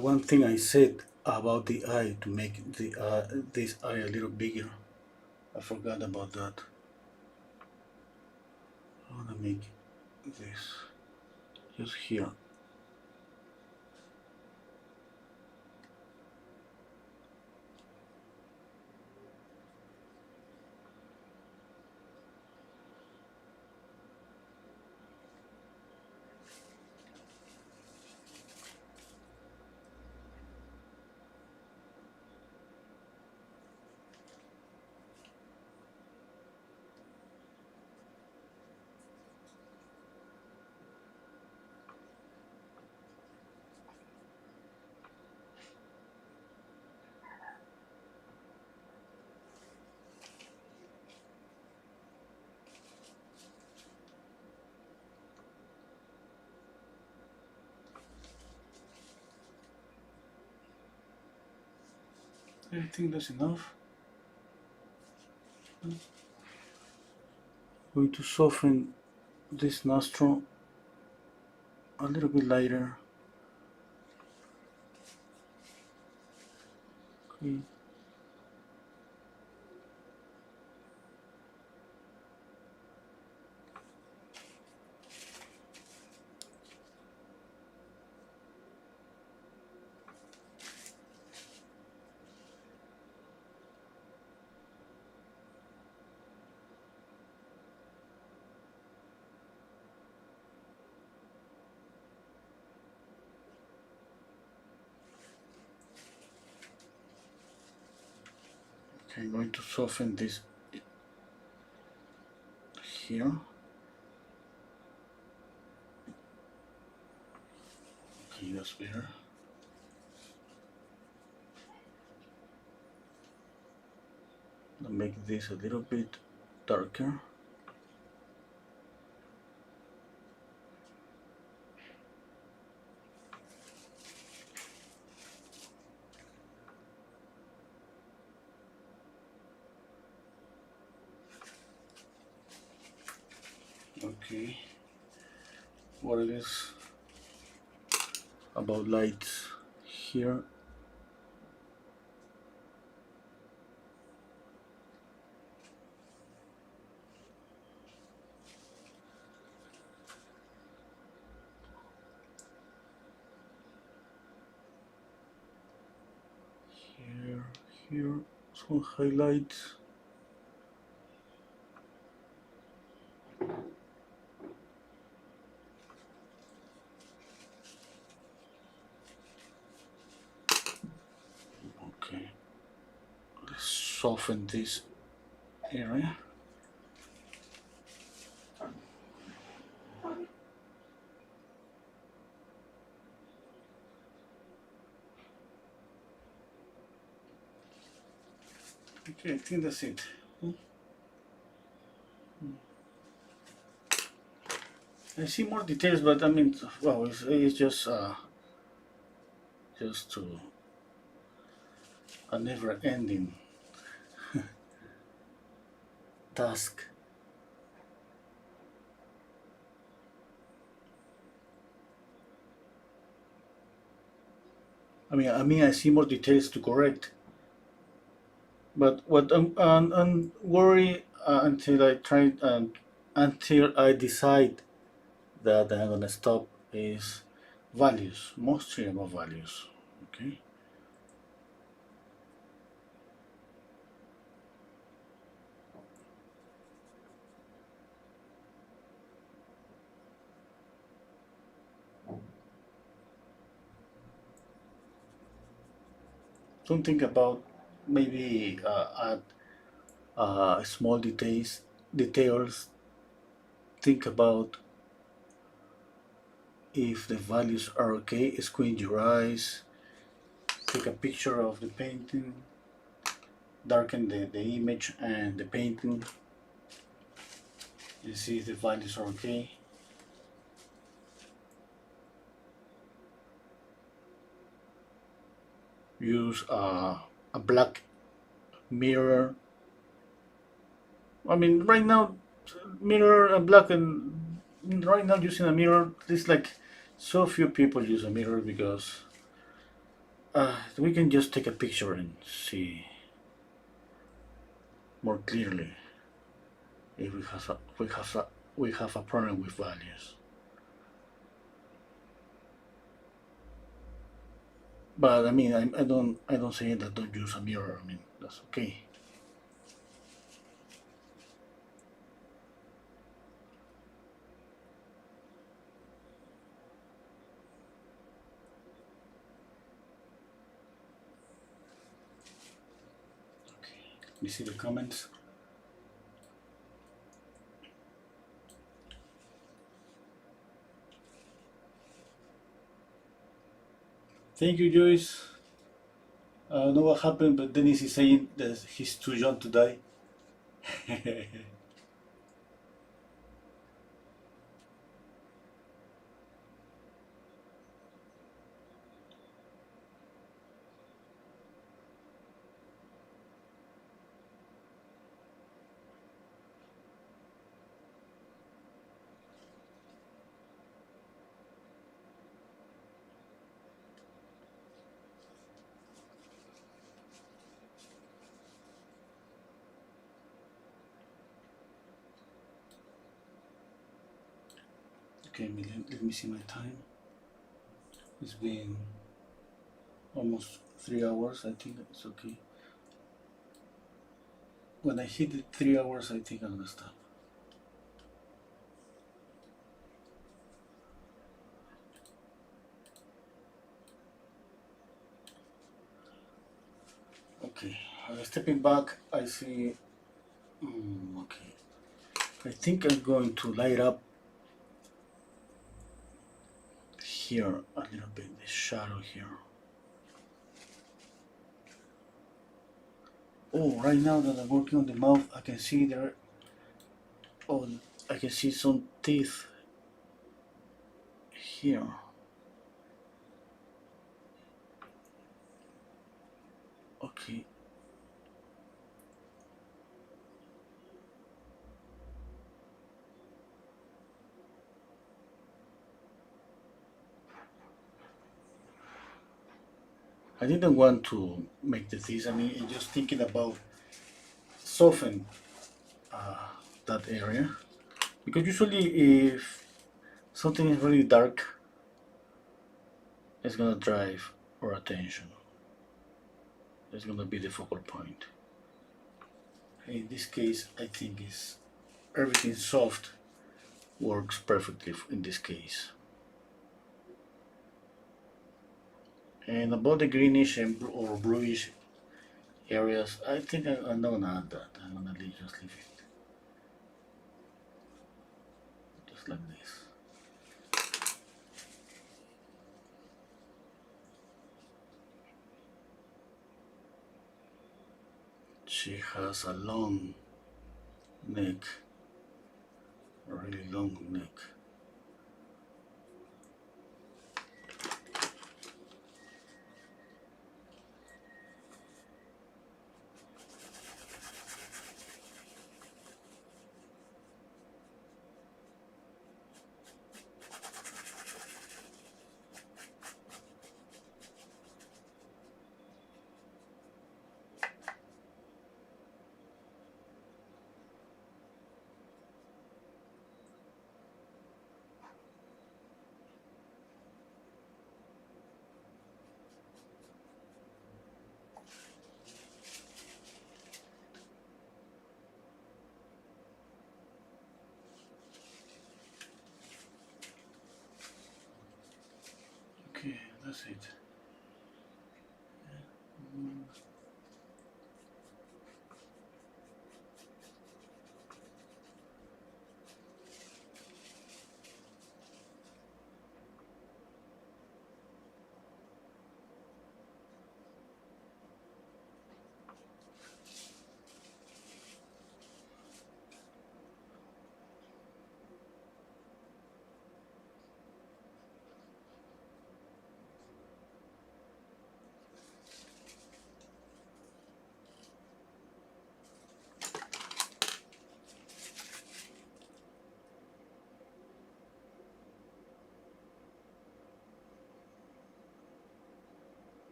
One thing I said about the eye to make this eye a little bigger, I forgot about that. I want to make this just here. I think that's enough. I'm going to soften this nostril a little bit lighter. Okay. Okay, I'm going to soften this here. Okay, that's better. I'll make this a little bit darker. Okay, what it is about lights here. Here, here, some highlights. Okay, let's soften this area. Okay, I think that's it. I see more details, but I mean, well, it's just to a never-ending task. I see more details to correct, but what I'm worried until I try until I decide that I'm gonna stop is values, mostly about values. Okay. Don't think about maybe add small details. Think about if the values are okay. Squint your eyes. Take a picture of the painting. Darken the image and the painting. You see if the values are okay. Use a black mirror. Right now, mirror and black and right now using a mirror, it's like so few people use a mirror because we can just take a picture and see more clearly if we have a problem with values. But I don't say that don't use a mirror. That's okay. Let me see the comments. Thank you, Joyce. I don't know what happened, but Dennis is saying that he's too young to die. Okay, let me see my time. It's been almost 3 hours. I think it's okay. When I hit the 3 hours, I think I'm gonna stop. Okay, stepping back, I see. Okay, I think I'm going to light up here a little bit, the shadow here. Oh, right now that I'm working on the mouth, I can see there. Oh, I can see some teeth here. Okay. I didn't want to make the teeth. I mean, I'm just thinking about soften uh, that area because usually if something is really dark, it's gonna drive our attention. It's gonna be the focal point. In this case, I think is everything soft works perfectly in this case. And about the greenish and or bluish areas, I think I'm not gonna add that. I'm gonna just leave it just like this. She has a long neck, a really long neck. Okay, that's it.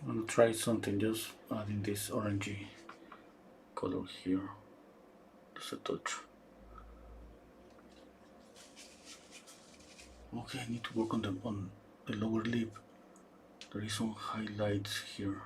I'm gonna try something, just adding this orangey color here, just a touch. Okay, I need to work on the lower lip. There is some highlights here.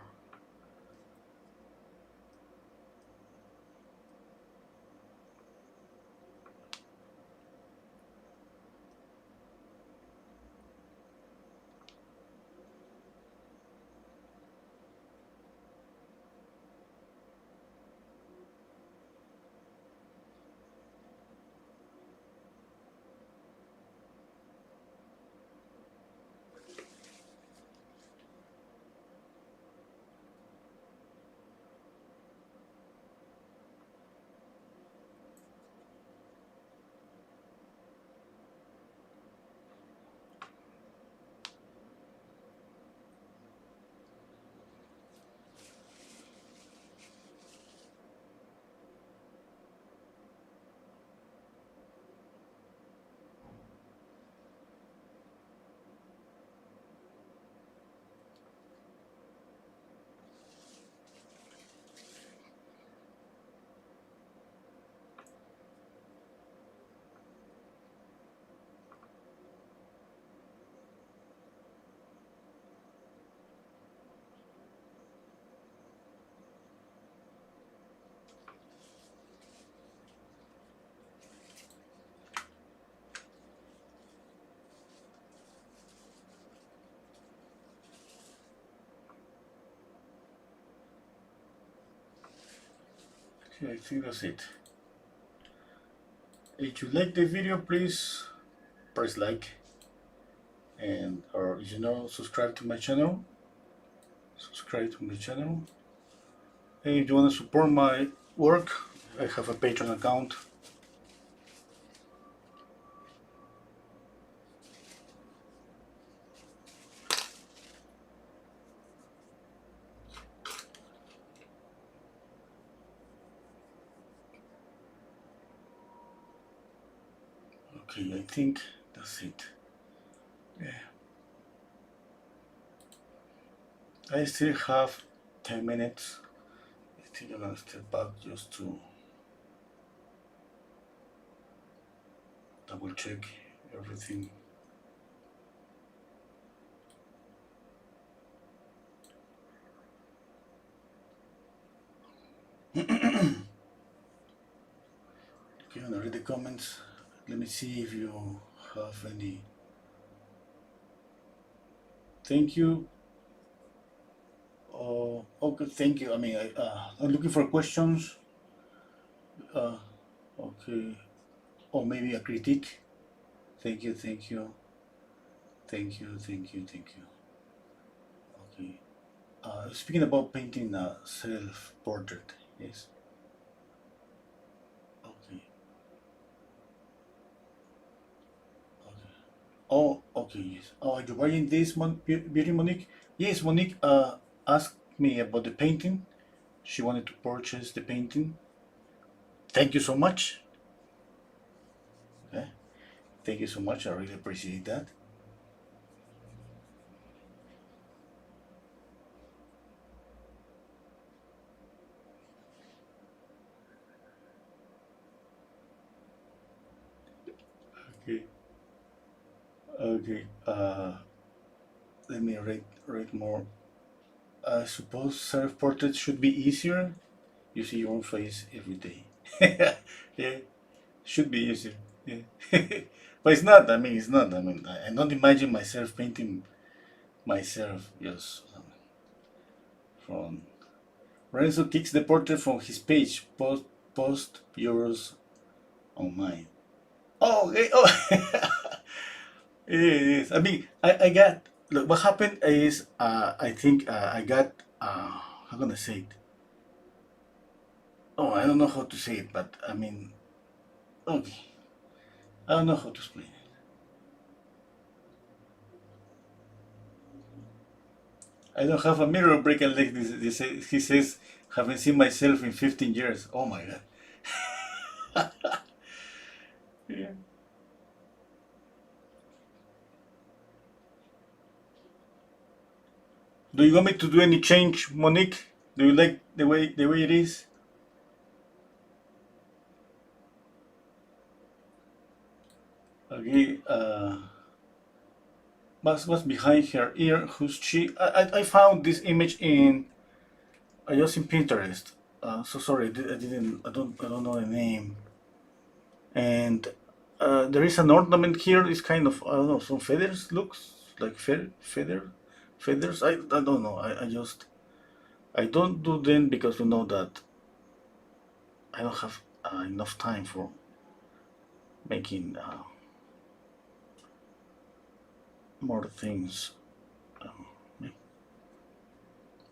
Okay, I think that's it. If you like the video, please press like, and or subscribe to my channel. Subscribe to my channel. And if you want to support my work, I have a Patreon account. Okay, I think that's it. Yeah. I still have 10 minutes. I think I'm gonna step back just to double check everything. Okay, I'm gonna read the comments. Let me see if you have any. Thank you. Okay, thank you. I'm looking for questions. Uh, okay. Or maybe a critique. Thank you, thank you, thank you, thank you, thank you. Okay. Speaking about painting a self-portrait, yes. Okay. Okay. Oh, okay, yes. Oh, you're buying this, Beauty Monique? Yes, Monique asked me about the painting. She wanted to purchase the painting. Thank you so much. Okay. Thank you so much. I really appreciate that. Okay. Okay. Let me read more. I suppose self-portrait should be easier. You see your own face every day. Yeah, should be easier. Yeah. But it's not. It's not. I don't imagine myself painting myself just from. Renso kicks the portrait from his page. Post yours on mine. Oh, oh. Yes. I got. Look, what happened is, I think I got. How can I say it? Oh, I don't know how to say it, but okay. I don't know how to explain it. I don't have a mirror break and like this. He says, haven't seen myself in 15 years. Oh my god. Yeah. Do you want me to do any change, Monique? Do you like the way it is? Okay. What's behind her ear? Who's she? I found this image in just in Pinterest. So sorry, I didn't. I don't know the name. And there is an ornament here. It's kind of, I don't know, some feathers. Looks like feathers. I don't know. I just I don't do them because you know that I don't have enough time for making more things. Um,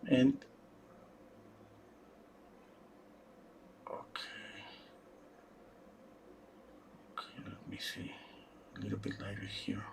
and okay, okay, let me see. A little bit lighter here.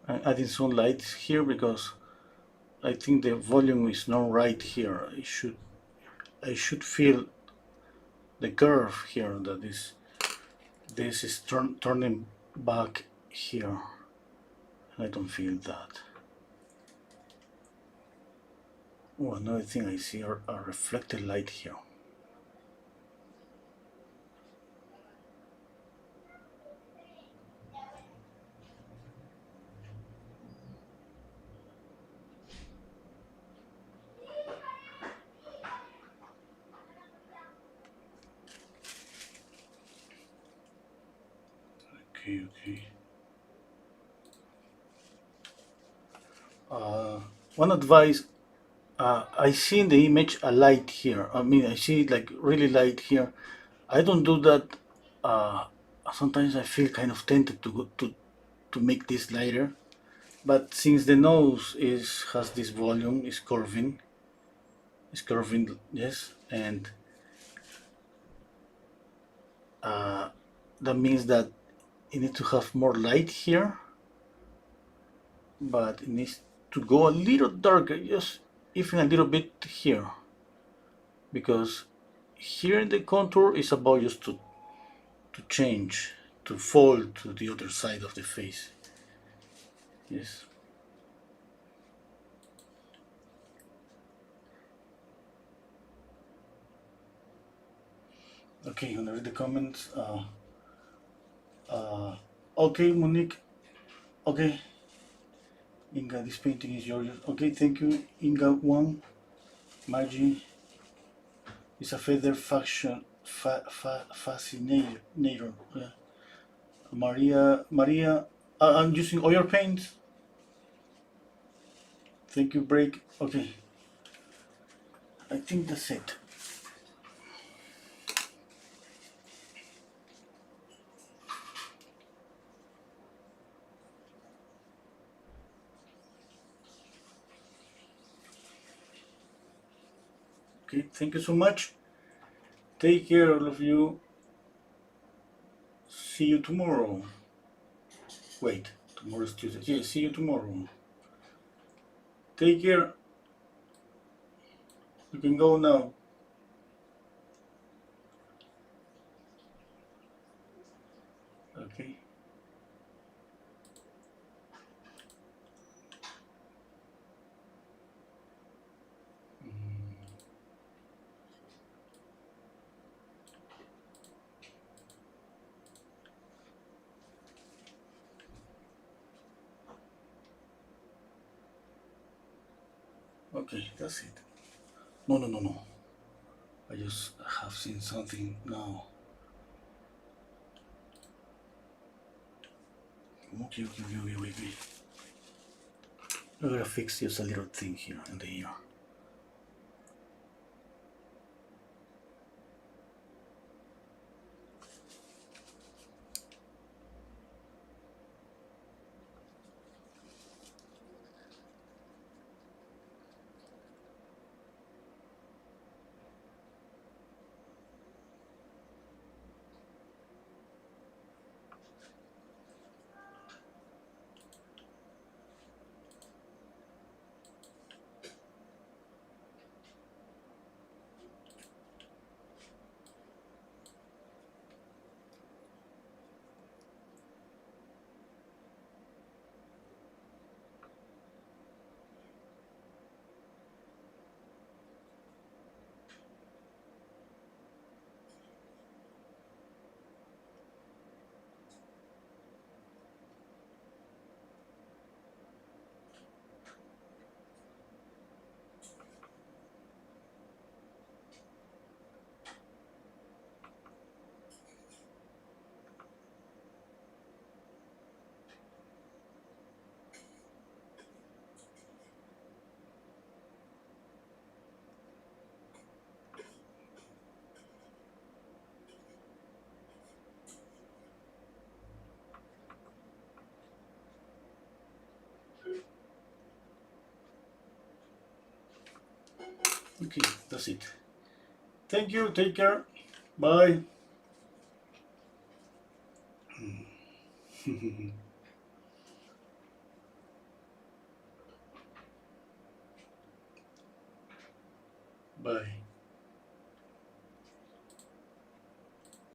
I'm adding some lights here because I think the volume is not right here. I should feel the curve here that this is turning back here. I don't feel that. Oh, another thing I see are a reflected light here. Okay. Uh, One advice, I see in the image a light here. I mean, I see like really light here. I don't do that. Uh, Sometimes I feel kind of tempted to go to make this lighter, but since the nose is has this volume, is curving, yes, and uh, that means that you need to have more light here, but it needs to go a little darker, just even a little bit here, because here in the contour is about just to change, to fold to the other side of the face. Yes. Okay, gonna read the comments. Uh, okay, Monique. Okay, Inga, this painting is yours. Okay, thank you, Inga. One, Margie is a feather fascinator. Yeah. Maria, I'm using oil paint. Thank you, break. Okay, I think that's it. Okay, thank you so much. Take care, all of you. See you tomorrow. Wait, tomorrow's Tuesday. Yeah, see you tomorrow. Take care. You can go now. Okay. Okay, that's it. No. I just have seen something now. Okay. I'm gonna fix just a little thing here in the ear. Okay, that's it. Thank you. Take care. Bye. Bye.